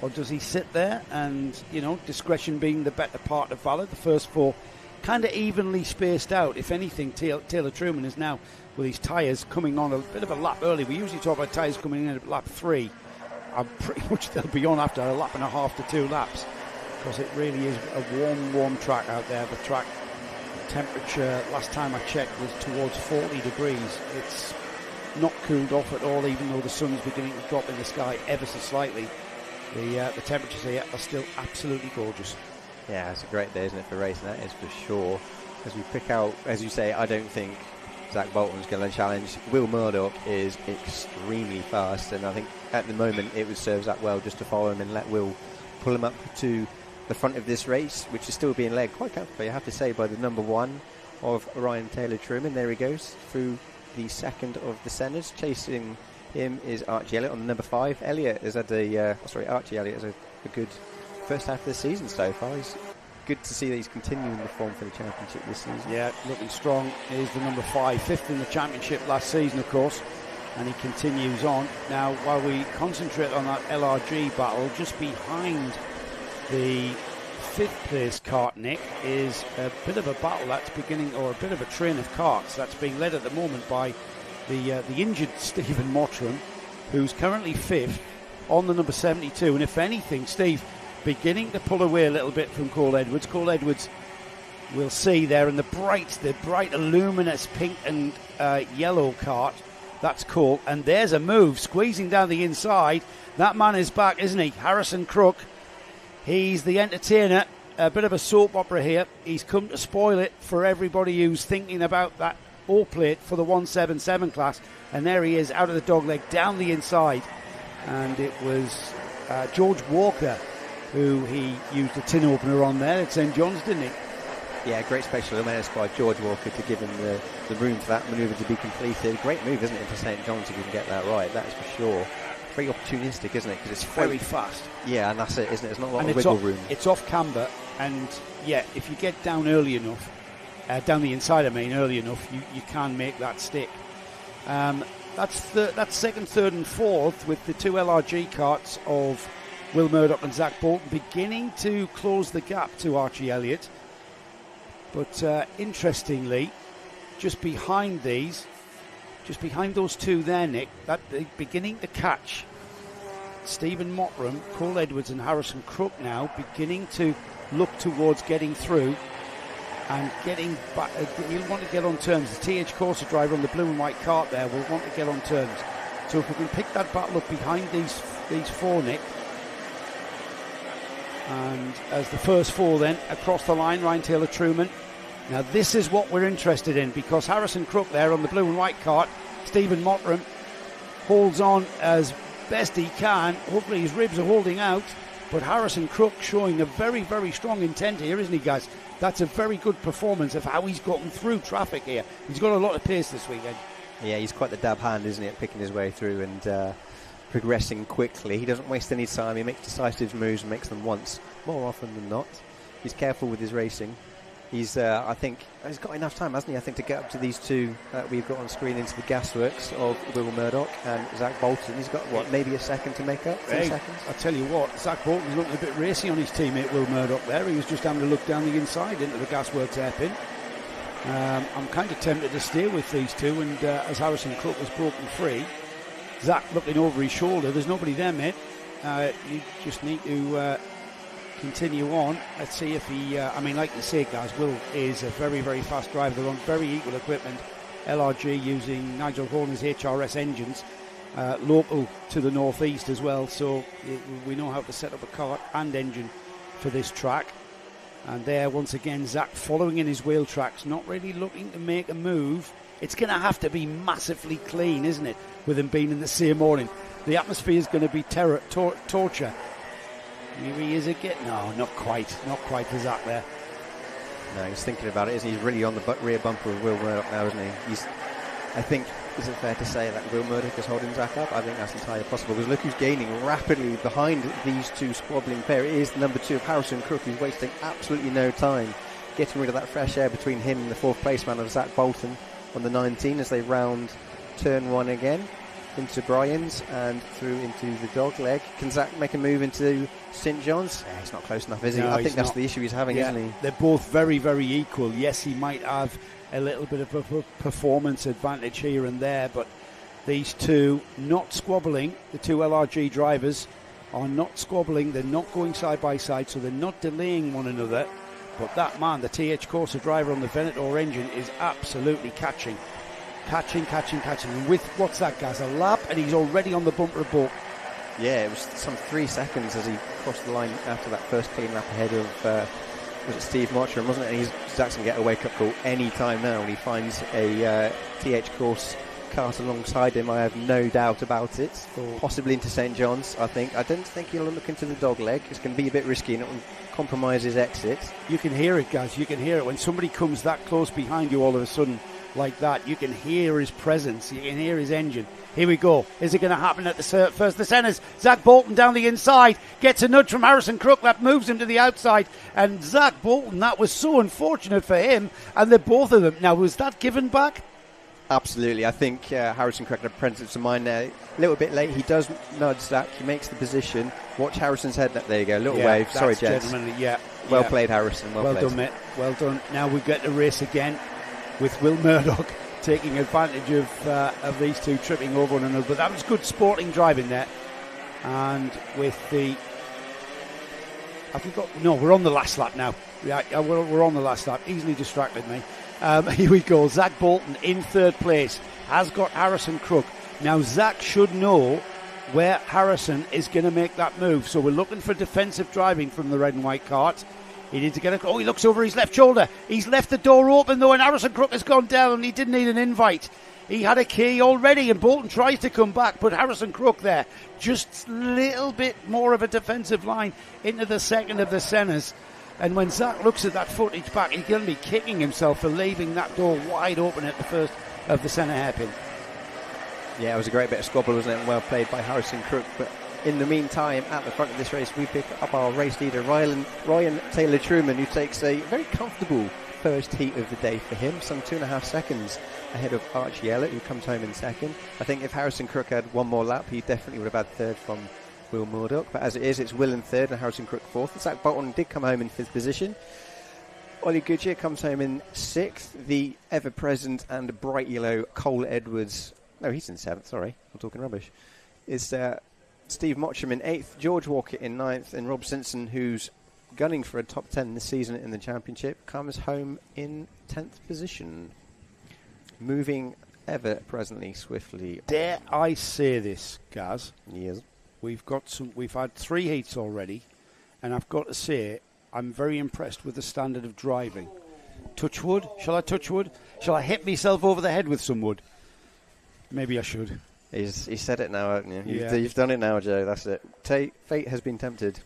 S1: Or does he sit there and, discretion being the better part of valour? The first 4 kind of evenly spaced out. If anything, Taylor-Truman is now, with his tyres coming on a bit of a lap early. We usually talk about tyres coming in at lap 3. I'm pretty much they'll be on after a lap and a half to 2 laps, because it really is a warm track out there. The track temperature, last time I checked, was towards 40 degrees. It's not cooled off at all, even though the sun's beginning to drop in the sky ever so slightly. The temperatures here are still absolutely gorgeous.
S2: Yeah, it's a great day, isn't it, for racing? That is for sure. As we pick out, as you say, I don't think Zach Bolton's going to challenge. Will Murdoch is extremely fast, and I think at the moment it would serve Zach well just to follow him and let Will pull him up to the front of this race, which is still being led quite comfortably, I have to say, by the number 1 of Ryan Taylor-Truman. There he goes through the second of the centres. Chasing him is Archie Elliott on the number 5. Archie Elliott has had a good first half of the season so far. It's good to see that he's continuing the form for the championship this season.
S1: Yeah, looking strong is the number 5, 5th in the championship last season, of course, and he continues on. Now, while we concentrate on that LRG battle, just behind the 5th place cart, Nick, is a bit of a battle that's beginning, or a bit of a train of carts that's being led at the moment by the injured Stephen Mottram, who's currently 5th on the number 72. And if anything, Steve beginning to pull away a little bit from Cole Edwards. Cole Edwards, we'll see there in the bright luminous pink and yellow cart. That's Cole. And there's a move squeezing down the inside. That man is back, isn't he? Harrison Crook. He's the entertainer. a bit of a soap opera here. He's come to spoil it for everybody who's thinking about that O-plate for the 177 class. And there he is, out of the dogleg, down the inside. And it was George Walker who he used a tin opener on there at St John's, didn't he?
S2: Yeah, great special awareness by George Walker to give him the room for that manoeuvre to be completed. Great move, isn't it, into St John's if you can get that right, that is for sure. Very opportunistic, isn't it? Because it's
S1: very fast.
S2: Yeah, and that's it, isn't it? It's not a lot of wiggle room.
S1: It's off camber, and yeah, if you get down early enough, down the inside, early enough, you can make that stick. That's second, third, and fourth with the two LRG carts of Will Murdoch and Zach Bolton beginning to close the gap to Archie Elliott. But interestingly, just behind those two there, Nick, that beginning to catch Stephen Mottram, Cole Edwards and Harrison Crook now beginning to look towards getting through and getting back. He'll want to get on terms. The TH Corsa driver on the blue and white cart there will want to get on terms. So if we can pick that battle up behind these four, Nick, and as the first four then across the line, Ryan Taylor Truman. Now this is what we're interested in, because Harrison Crook there on the blue and white cart, Stephen Mottram holds on as best he can. Hopefully his ribs are holding out, but Harrison Crook showing a very, very strong intent here, isn't he, guys? That's a very good performance of how he's gotten through traffic here. He's got a lot of pace this weekend. Yeah,
S2: he's quite the dab hand, isn't he, at picking his way through and progressing quickly. He doesn't waste any time. He makes decisive moves and makes them once, more often than not. He's careful with his racing. I think he's got enough time, hasn't he? I think to get up to these two that we've got on screen into the gasworks of Will Murdoch and Zach Bolton. He's got maybe a second to make up. 2 seconds.
S1: I tell you what, Zach Bolton's looking a bit racy on his teammate Will Murdoch there. He was just having to look down the inside into the gasworks hairpin. I'm kind of tempted to stay with these two, and as Harrison Crook was broken free, Zach looking over his shoulder. There's nobody there, mate. You just need to continue on. Let's see if he like you say, guys, Will is a very, very fast driver. They're on very equal equipment. LRG using Nigel Horner's HRS engines, local to the northeast as well, so we know how to set up a cart and engine for this track. And there once again Zach following in his wheel tracks, not really looking to make a move. It's going to have to be massively clean, isn't it, with him being in the same morning. The atmosphere is going to be torture. Here he is again. No, not quite for Zach there.
S2: No, he's thinking about it, isn't he? He's really on the rear bumper of Will Murdoch now, isn't he? I think, is it fair to say that Will Murdoch is holding Zach up? I think that's entirely possible, because look who's gaining rapidly behind these two squabbling pair. It is the number 2 of Harrison Crook, who's wasting absolutely no time getting rid of that fresh air between him and the 4th place man of Zach Bolton on the 19 as they round turn 1 again into Brian's and through into the dog leg. Can Zach make a move into St John's? Yeah, he's not close enough, is he? I think that's the issue he's having, isn't he?
S1: They're both very, very equal. Yes, he might have a little bit of a performance advantage here and there, but these two not squabbling. The two LRG drivers are not squabbling. They're not going side by side, so they're not delaying one another. But that man, the TH Corsa driver on the Venator engine, is absolutely catching. And with, what's that, guys? A lap, and he's already on the bumper of Bolt.
S2: Yeah, it was some 3 seconds as he crossed the line after that first clean lap ahead of was it Steve Mottram, wasn't it? And Zach's going to get a wake-up call any time now when he finds a TH Corse cart alongside him. I have no doubt about it. Possibly into St John's, I think. I don't think he'll look into the dog leg. It's going to be a bit risky and it will compromise his exit.
S1: You can hear it, guys. You can hear it. When somebody comes that close behind you all of a sudden like that, you can hear his presence. You can hear his engine. Here we go. Is it going to happen at the first? The centres. Zach Bolton down the inside. Gets a nudge from Harrison Crook. That moves him to the outside. And Zach Bolton, that was so unfortunate for him. And the both of them. Now, was that given back?
S2: Absolutely. I think Harrison Crook had a presence of mind there. A little bit late. He does nudge Zach. He makes the position. Watch Harrison's head. There you go. Little wave. Sorry, gents. Well played, Harrison. Well played.
S1: Done, mate. Well done. Now we get to race again with Will Murdoch taking advantage of these two tripping over one another. But that was good sporting driving there. And with the... we're on the last lap now. Yeah, we're on the last lap. Easily distracted me. Here we go. Zach Bolton in third place has got Harrison Crook. Now Zach should know where Harrison is going to make that move. So we're looking for defensive driving from the red and white cart. He needs to get he looks over his left shoulder. He's left the door open though, and Harrison Crook has gone down, and he didn't need an invite. He had a key already, and Bolton tries to come back, but Harrison Crook there, just a little bit more of a defensive line into the second of the centres. And when Zach looks at that footage back, he's going to be kicking himself for leaving that door wide open at the first of the centre hairpin. Yeah,
S2: it was a great bit of squabble, wasn't it? And well played by Harrison Crook. But in the meantime, at the front of this race, we pick up our race leader, Ryan Taylor-Truman, who takes a very comfortable first heat of the day for him, some 2.5 seconds ahead of Archie Ellett, who comes home in second. I think if Harrison Crook had one more lap, he definitely would have had third from Will Murdoch. But as it is, it's Will in third and Harrison Crook fourth. Zach Bolton did come home in fifth position. Ollie Goodyear comes home in sixth. The ever-present and bright yellow Cole Edwards... No, he's in seventh, sorry. I'm talking rubbish. Is Steve Mottram in eighth, George Walker in ninth, and Rob Simpson, who's gunning for a top 10 this season in the championship, comes home in 10th position. Moving ever presently swiftly.
S1: Dare I say this, Gaz?
S2: Yes.
S1: We've had 3 heats already, and I've got to say I'm very impressed with the standard of driving. Touch wood? Shall I touch wood? Shall I hit myself over the head with some wood? Maybe I should.
S2: He said it now, haven't you?
S1: Yeah.
S2: You've done it now, Joe. That's it. Fate has been tempted.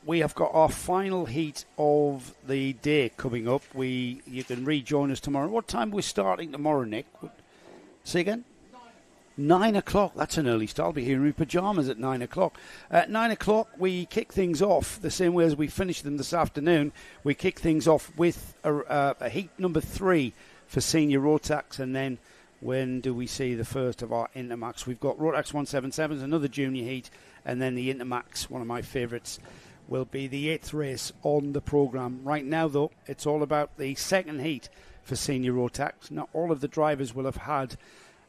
S1: We have got our final heat of the day coming up. You can rejoin us tomorrow. What time are we starting tomorrow, Nick? Say again? 9 o'clock. That's an early start. I'll be here in my pyjamas at 9 o'clock. At 9 o'clock, we kick things off the same way as we finished them this afternoon. We kick things off with a heat number 3 for senior Rotax, and then when do we see the first of our Intermax? We've got Rotax 177s, another junior heat, and then the Intermax, one of my favourites, will be the 8th race on the programme. Right now, though, it's all about the second heat for senior Rotax. Not all of the drivers will have had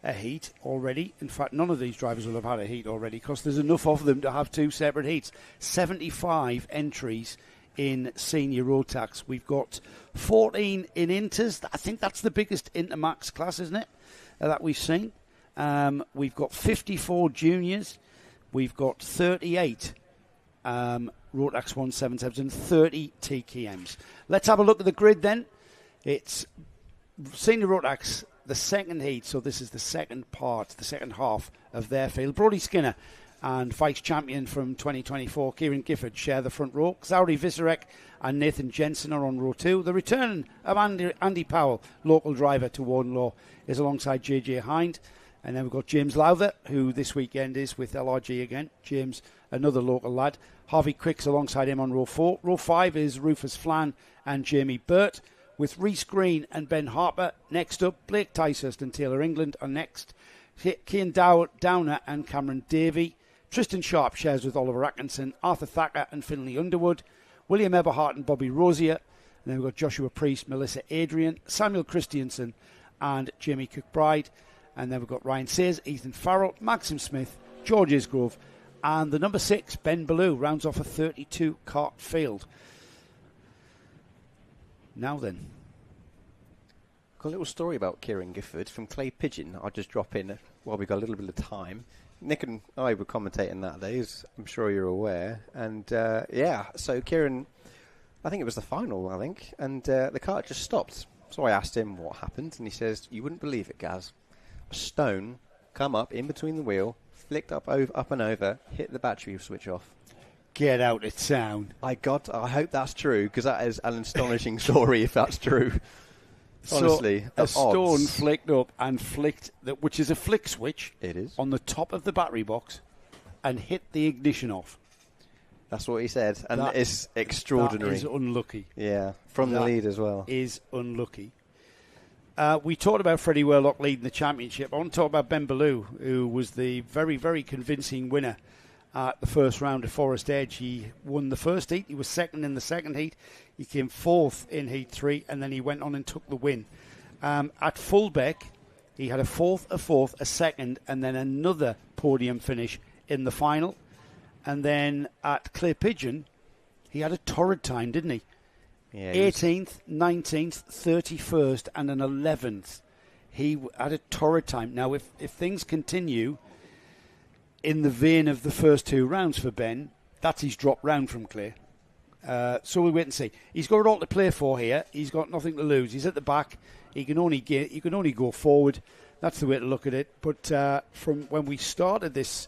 S1: a heat already. In fact, none of these drivers will have had a heat already because there's enough of them to have 2 separate heats. 75 entries in senior Rotax. We've got 14 in Inters. I think that's the biggest Intermax class, isn't it, that we've seen. We've got 54 juniors. We've got 38 Rotax 177s and 30 TKMs. Let's have a look at the grid then. It's senior Rotax, the second heat, so this is the second half of their field. Brodie Skinner and vice champion from 2024, Kieran Gifford, share the front row. Zauri Viserek and Nathan Jensen are on row 2. The return of Andy Powell, local driver to Warden Law, is alongside JJ Hind. And then we've got James Lowther, who this weekend is with LRG again. James, another local lad. Harvey Quicks alongside him on row 4. Row 5 is Rufus Flan and Jamie Burt, with Rhys Green and Ben Harper. Next up, Blake Ticehurst and Taylor England are next. Cian Downer and Cameron Davey. Tristan Sharp shares with Oliver Atkinson, Arthur Thacker and Finlay Underwood. William Eberhardt and Bobby Rosier. And then we've got Joshua Priest, Melissa Adrian, Samuel Christiansen and Jamie Cookbride. And then we've got Ryan Sayers, Ethan Farrell, Maxim Smith, George Isgrove, and the number 6, Ben Ballou, rounds off a 32-cart field. Now then.
S2: Got a little story about Kieran Gifford from Clay Pigeon. I'll just drop in while we've got a little bit of time. Nick and I were commentating that day, as I'm sure you're aware. And, so Kieran, I think it was the final, and the cart just stopped. So I asked him what happened, and he says, you wouldn't believe it, Gaz. A stone come up in between the wheel, flicked up and over, hit the battery switch off.
S1: Get out of town.
S2: I hope that's true, because that is an astonishing story if that's true. Honestly,
S1: so a stone flicked up and flicked, which is a flick switch.
S2: It is.
S1: On the top of the battery box and hit the ignition off.
S2: That's what he said, and it's extraordinary.
S1: That is unlucky.
S2: Yeah, from the lead as well.
S1: Is unlucky. We talked about Freddie Worlock leading the championship. I want to talk about Ben Ballou, who was the very, very convincing winner at the first round of Forest Edge. He won the first heat. He was second in the second heat. He came fourth in heat 3, and then he went on and took the win. At Fullbeck, he had a fourth, a second, and then another podium finish in the final. And then at Clay Pigeon, he had a torrid time, didn't he?
S2: Yeah,
S1: 18th, 19th, 31st, and an 11th. He had a torrid time. Now, if things continue in the vein of the first 2 rounds for Ben, that's his drop round from Clay. So we'll wait and see. He's got it all to play for here. He's got nothing to lose. He's at the back. He can only go forward. That's the way to look at it. But from when we started this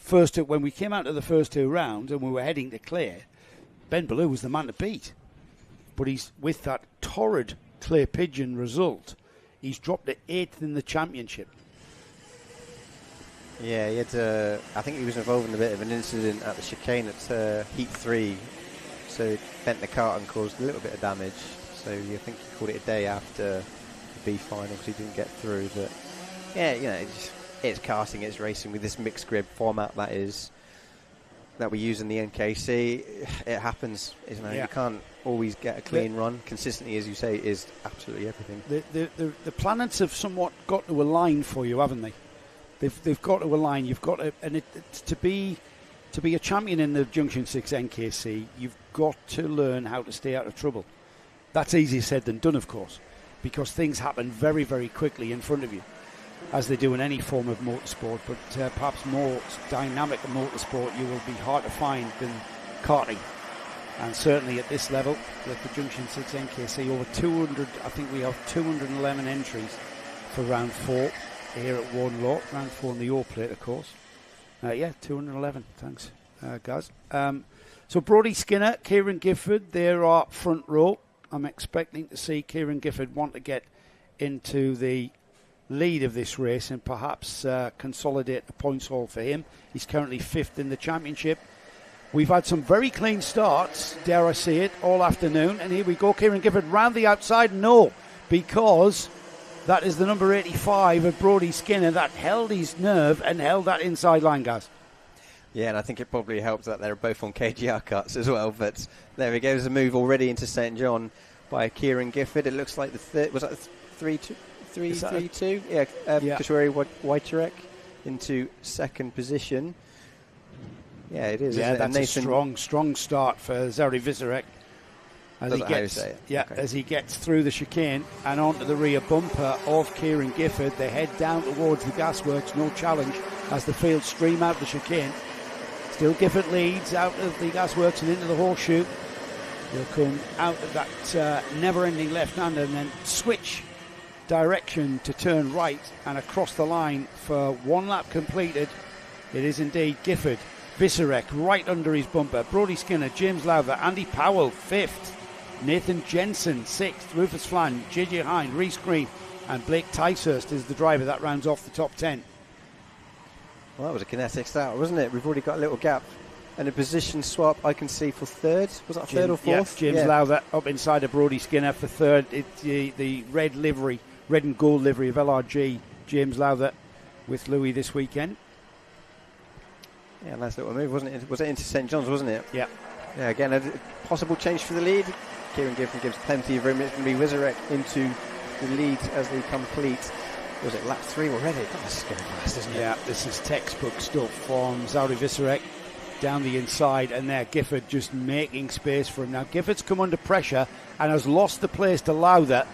S1: when we came out of the first 2 rounds and we were heading to clear, Ben Ballou was the man to beat. But he's with that torrid Clay Pigeon result, he's dropped to 8th in the championship.
S2: Yeah, he had. I think he was involved in a bit of an incident at the chicane at Heat 3, so it bent the cart and caused a little bit of damage. So you think he called it a day after the B final because he didn't get through. But yeah, it's karting, it's racing with this mixed grid format that we use in the NKC. It happens. You can't always get a clean run. Consistency, as you say, is absolutely everything.
S1: The planets have somewhat got to align for you, haven't they? They've got to align. You've got to, and to be a champion in the Junction 6 NKC, you've got to learn how to stay out of trouble. That's easier said than done, of course, because things happen very, very quickly in front of you, as they do in any form of motorsport. But perhaps more dynamic motorsport you will be hard to find than karting. And certainly at this level, with the Junction 6 NKC, over 200, I think we have 211 entries for round 4 here at Warden Law. Round 4 in the O plate, of course. 211. Thanks, guys. So Brodie Skinner, Kieran Gifford, they're our front row. I'm expecting to see Kieran Gifford want to get into the lead of this race and perhaps consolidate the points haul for him. He's currently 5th in the championship. We've had some very clean starts, dare I say it, all afternoon. And here we go, Kieran Gifford round the outside. No, because that is the number 85 of Brodie Skinner that held his nerve and held that inside line, guys.
S2: Yeah, and I think it probably helped that they're both on KGR cuts as well. But there we go. There's a move already into St. John by Kieran Gifford. It looks like was that 3-2? Yeah, Kashwari Wojciech into second position. Yeah, it is.
S1: Yeah, that's a strong start for Zauri Vizarek. As he gets through the chicane and onto the rear bumper of Kieran Gifford, they head down towards the gasworks. No challenge as the field stream out the chicane. Still Gifford leads out of the gasworks and into the horseshoe. They'll come out of that never-ending left-hander and then switch direction to turn right and across the line for 1 lap completed. It is indeed Gifford. Vizarek right under his bumper. Brodie Skinner, James Lowther, Andy Powell 5th. Nathan Jensen 6th. Rufus Flan, JJ Hind, Reese Green and Blake Ticehurst is the driver. That rounds off the top 10.
S2: Well, that was a kinetic start, wasn't it? We've already got a little gap and a position swap I can see for 3rd. Was that 3rd or 4th?
S1: Yeah, James Lowther up inside of Brodie Skinner for 3rd. It's the red and gold livery of LRG. James Lowther with Louis this weekend.
S2: Yeah, nice little move, wasn't it? Was it into St. John's, wasn't it?
S1: Yeah.
S2: Yeah, again, a possible change for the lead. Kieran Gifford gives plenty of room. It's going to be Wizarek into the lead as they complete. Was it lap 3 already? God, this is going fast, isn't it?
S1: Yeah, this is textbook stuff from Zauri Vizarek down the inside, and there Gifford just making space for him. Now Gifford's come under pressure and has lost the place to Lowther.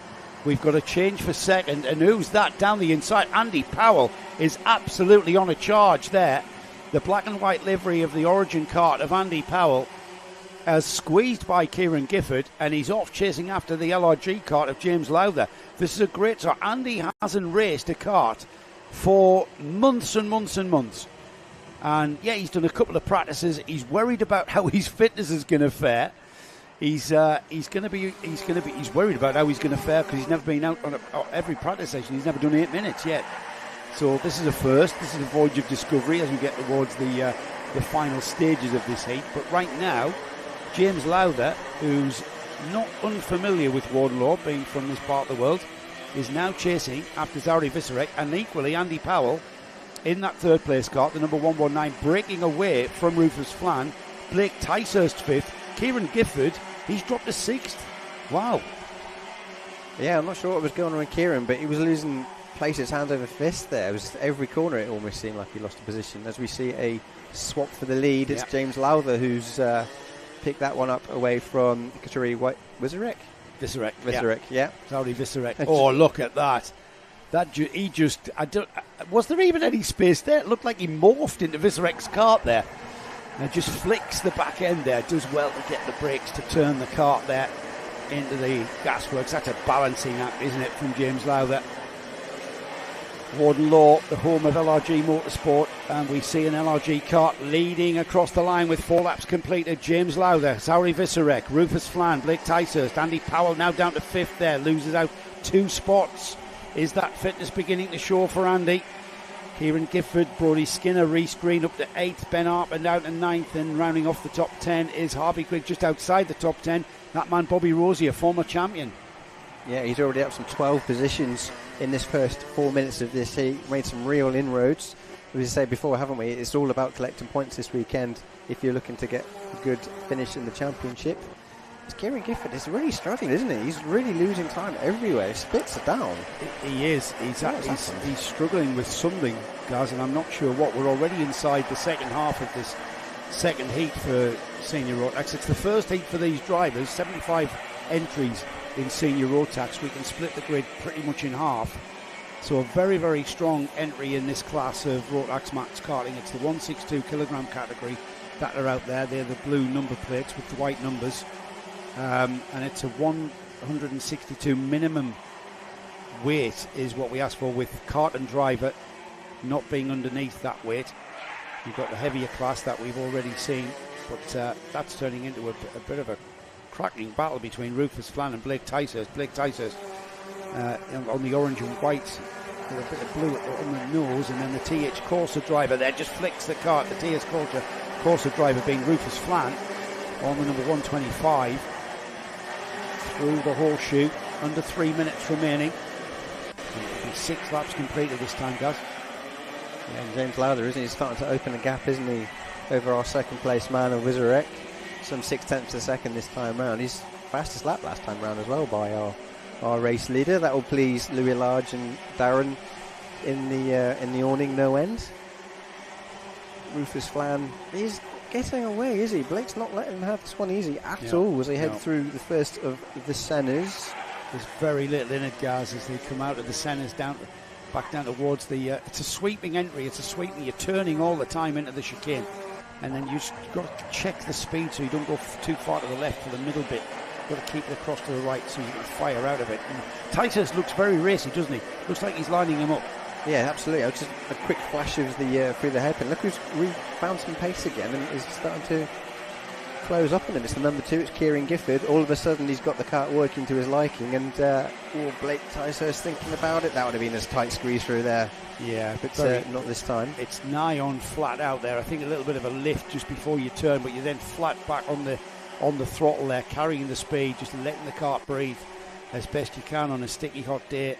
S1: We've got a change for 2nd, and who's that down the inside? Andy Powell is absolutely on a charge there. The black and white livery of the Origin kart of Andy Powell has squeezed by Kieran Gifford, and he's off chasing after the LRG kart of James Lowther. This is a great start. Andy hasn't raced a kart for months and months and months. And yeah, he's done a couple of practices. He's worried about how his fitness is going to fare. He's worried about how he's going to fare because he's never been out on every practice session. He's never done 8 minutes yet. So this is a first. This is a voyage of discovery as we get towards the final stages of this heat. But right now, James Lowther, who's not unfamiliar with Warden Law, being from this part of the world, is now chasing after Zauri Vizarek, and equally Andy Powell in that 3rd place kart, the number 119, breaking away from Rufus Flan. Blake Ticehurst 5th. Kieran Gifford, he's dropped to 6th. Wow.
S2: Yeah, I'm not sure what was going on with Kieran, but he was losing places hand over fist there. It was every corner it almost seemed like he lost a position. As we see a swap for the lead, it's James Lowther who's picked that one up away from Kashwari Wizarek. Vizarek, yeah.
S1: Zauri Vizarek. Oh, look at that. Was there even any space there? It looked like he morphed into Vizarek's kart there. Now just flicks the back end there, does well to get the brakes to turn the cart there into the gasworks. That's a balancing act, isn't it, from James Lowther. Warden Law, the home of LRG Motorsport, and we see an LRG cart leading across the line with 4 laps completed. James Lowther, Zauri Visarek, Rufus Flan, Blake Ticehurst, Andy Powell now down to 5th there, loses out 2 spots. Is that fitness beginning to show for Andy? Kieran Gifford, Brodie Skinner, Reece Green up to 8th, Ben Harper down to 9th, and rounding off the top 10 is Harvey Grigg just outside the top 10. That man Bobby Rosier, former champion.
S2: Yeah, he's already up some 12 positions in this first 4 minutes of this heat. Made some real inroads. As we said before, haven't we? It's all about collecting points this weekend if you're looking to get a good finish in the championship. It's Kieran Gifford is really struggling, isn't he? He's really losing time everywhere. His splits are down.
S1: He is. He's struggling with something, guys, and I'm not sure what. We're already inside the second half of this second heat for Senior Rotax. It's the first heat for these drivers. 75 entries in Senior Rotax. We can split the grid pretty much in half. So a very, very strong entry in this class of Rotax Max karting. It's the 162 kilogram category that are out there. They're the blue number plates with the white numbers. And it's a 162 minimum weight is what we ask for, with cart and driver not being underneath that weight. You've got the heavier class that we've already seen, but that's turning into a bit of a cracking battle between Rufus Flan and Blake Ticehurst. Blake Ticehurst on the orange and white with a bit of blue on the nose, and then the TH Corsa driver there just flicks the cart. The TH Corsa driver being Rufus Flan on the number 125 through the horseshoe. Under 3 minutes remaining. It'll be 6 laps completed this time, guys.
S2: Yeah, and James Lowther, isn't he? He's starting to open a gap, isn't he, over our second place man of Wizarek. Some 6/10 a second this time round. He's fastest lap last time round as well by our race leader. That will please Louis Large and Darren in the awning no end. Rufus Flan is getting away, is he? Blake's not letting him have this one easy at all as they head through the first of the centres.
S1: There's very little in it, guys, as they come out of the centres back down towards the... it's a sweeping entry. It's a sweeping. You're turning all the time into the chicane. And then you've got to check the speed so you don't go too far to the left for the middle bit. You've got to keep it across to the right so you can fire out of it. And Ticehurst looks very racy, doesn't he? Looks like he's lining him up.
S2: Yeah, absolutely. Just a quick flash of the through the hairpin. Look who's found some pace again and is starting to close up on him. It's the number 2. It's Kieran Gifford. All of a sudden he's got the kart working to his liking, and Blake Ticehurst thinking about it. That would have been a tight squeeze through there.
S1: Yeah,
S2: but not this time.
S1: It's nigh on flat out there. I think a little bit of a lift just before you turn, but you're then flat back on the throttle there, carrying the speed, just letting the kart breathe as best you can on a sticky hot day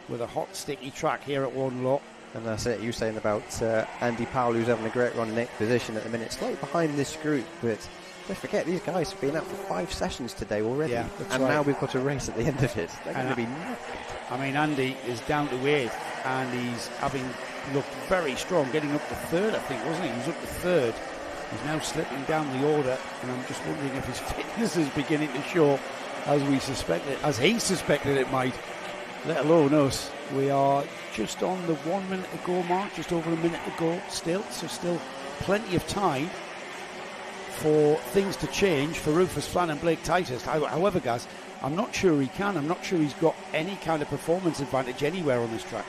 S1: with a hot sticky track here at Warden Law.
S2: And that's it. You were saying about Andy Powell, who's having a great run in 8th position at the minute, slightly behind this group, but don't forget these guys have been out for 5 sessions today already, and now we've got a race at the end of it. They're going to be knackered.
S1: I mean, Andy is down to 8th, and he's having looked very strong, getting up to 3rd, I think, wasn't he? He was up to 3rd. He's now slipping down the order, and I'm just wondering if his fitness is beginning to show, as he suspected it might, let alone us. We are just on the 1 minute to go mark, just over a minute to go still, so still plenty of time for things to change for Rufus Flan and Blake Ticehurst. However, guys, I'm not sure he can. I'm not sure he's got any kind of performance advantage anywhere on this track.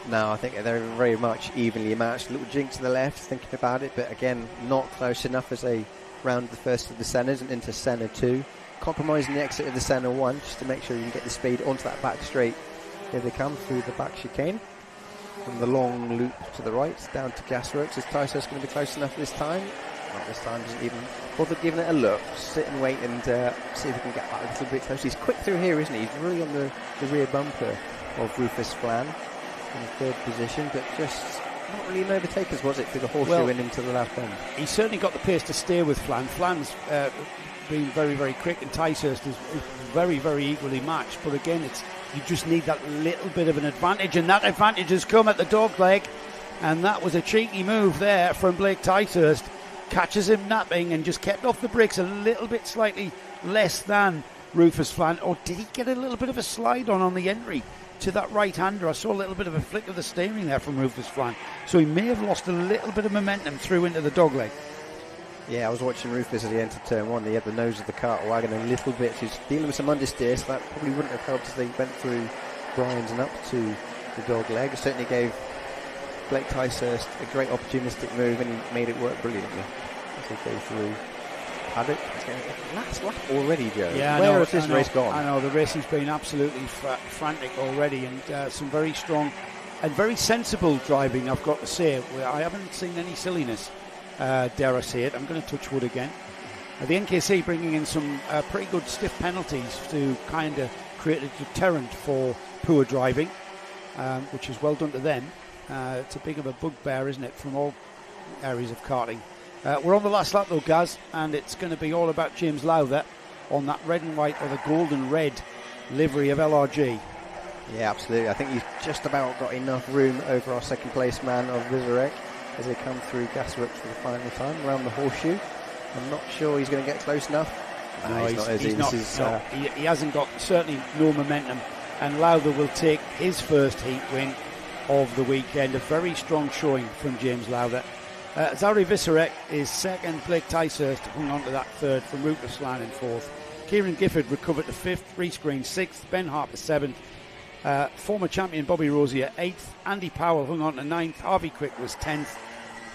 S2: No, I think they're very much evenly matched. A little jink to the left, thinking about it, but again, not close enough as they round the first of the centres and into centre 2. Compromising the exit of the centre 1 just to make sure you can get the speed onto that back straight. Here they come through the back chicane. From the long loop to the right, down to Gasworks. Is Ticehurst going to be close enough this time? Not this time, doesn't even bother giving it a look. Sit and wait and see if he can get back a little bit closer. He's quick through here, isn't he? He's really on the rear bumper of Rufus Flan in 3rd position, but just not really an overtakers, was it, through the horseshoe and into the lap end?
S1: He's certainly got the pace to stay with Flan. Flan's been very, very quick, and Ticehurst is very, very equally matched. But again, you just need that little bit of an advantage, and that advantage has come at the dog leg, and that was a cheeky move there from Blake Ticehurst. Catches him napping and just kept off the brakes a little bit, slightly less than Rufus Flan. Or did he get a little bit of a slide on the entry to that right-hander? I saw a little bit of a flick of the steering there from Rufus Flan. So he may have lost a little bit of momentum through into the dogleg.
S2: Yeah, I was watching Rufus as he entered turn 1. He had the nose of the cart wagging a little bit. He's dealing with some understeer, so that probably wouldn't have helped as they went through Brian's and up to the dog leg. It certainly gave Blake Ticehurst a great opportunistic move, and he made it work brilliantly as they go through Paddock. Last lap already, Joe.
S1: Yeah,
S2: Where has this race gone?
S1: I know, the racing's been absolutely frantic already, and some very strong and very sensible driving, I've got to say. I haven't seen any silliness, dare I say it. I'm going to touch wood again. The NKC bringing in some pretty good stiff penalties to kind of create a deterrent for poor driving, which is well done to them. It's a big of a bugbear, isn't it, from all areas of karting. We're on the last lap though, Gaz, and it's going to be all about James Lowther on that red and white or the golden red livery of LRG.
S2: Yeah, absolutely. I think he's just about got enough room over our second place man of Vizorek as they come through Gasworks for the final time around the horseshoe. I'm not sure he's going to get close enough.
S1: No, he's not. He hasn't got certainly no momentum, and Lowther will take his first heat win of the weekend. A very strong showing from James Lowther. Zari Vizorek is second. Blake Ticehurst hung on to that third from Rufus Lan in fourth. Kieran Gifford recovered to fifth. Rhys Green sixth. Ben Harper seventh. Former champion Bobby Rosier 8th, Andy Powell hung on to 9th, Harvey Quick was 10th,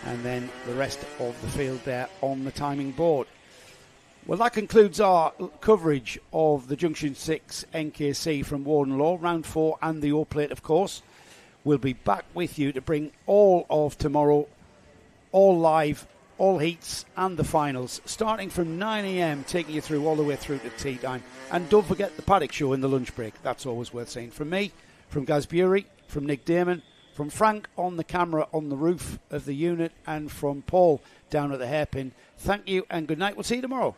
S1: and then the rest of the field there on the timing board. Well, that concludes our coverage of the Junction 6 NKC from Warden Law, round 4 and the O-Plate, of course. We'll be back with you to bring all of tomorrow, all live, all heats and the finals, starting from 9 a.m, taking you through all the way through to tea time. And don't forget the paddock show in the lunch break. That's always worth saying. From me, from Gaz Bury, from Nick Damon, from Frank on the camera on the roof of the unit, and from Paul down at the hairpin. Thank you and good night. We'll see you tomorrow.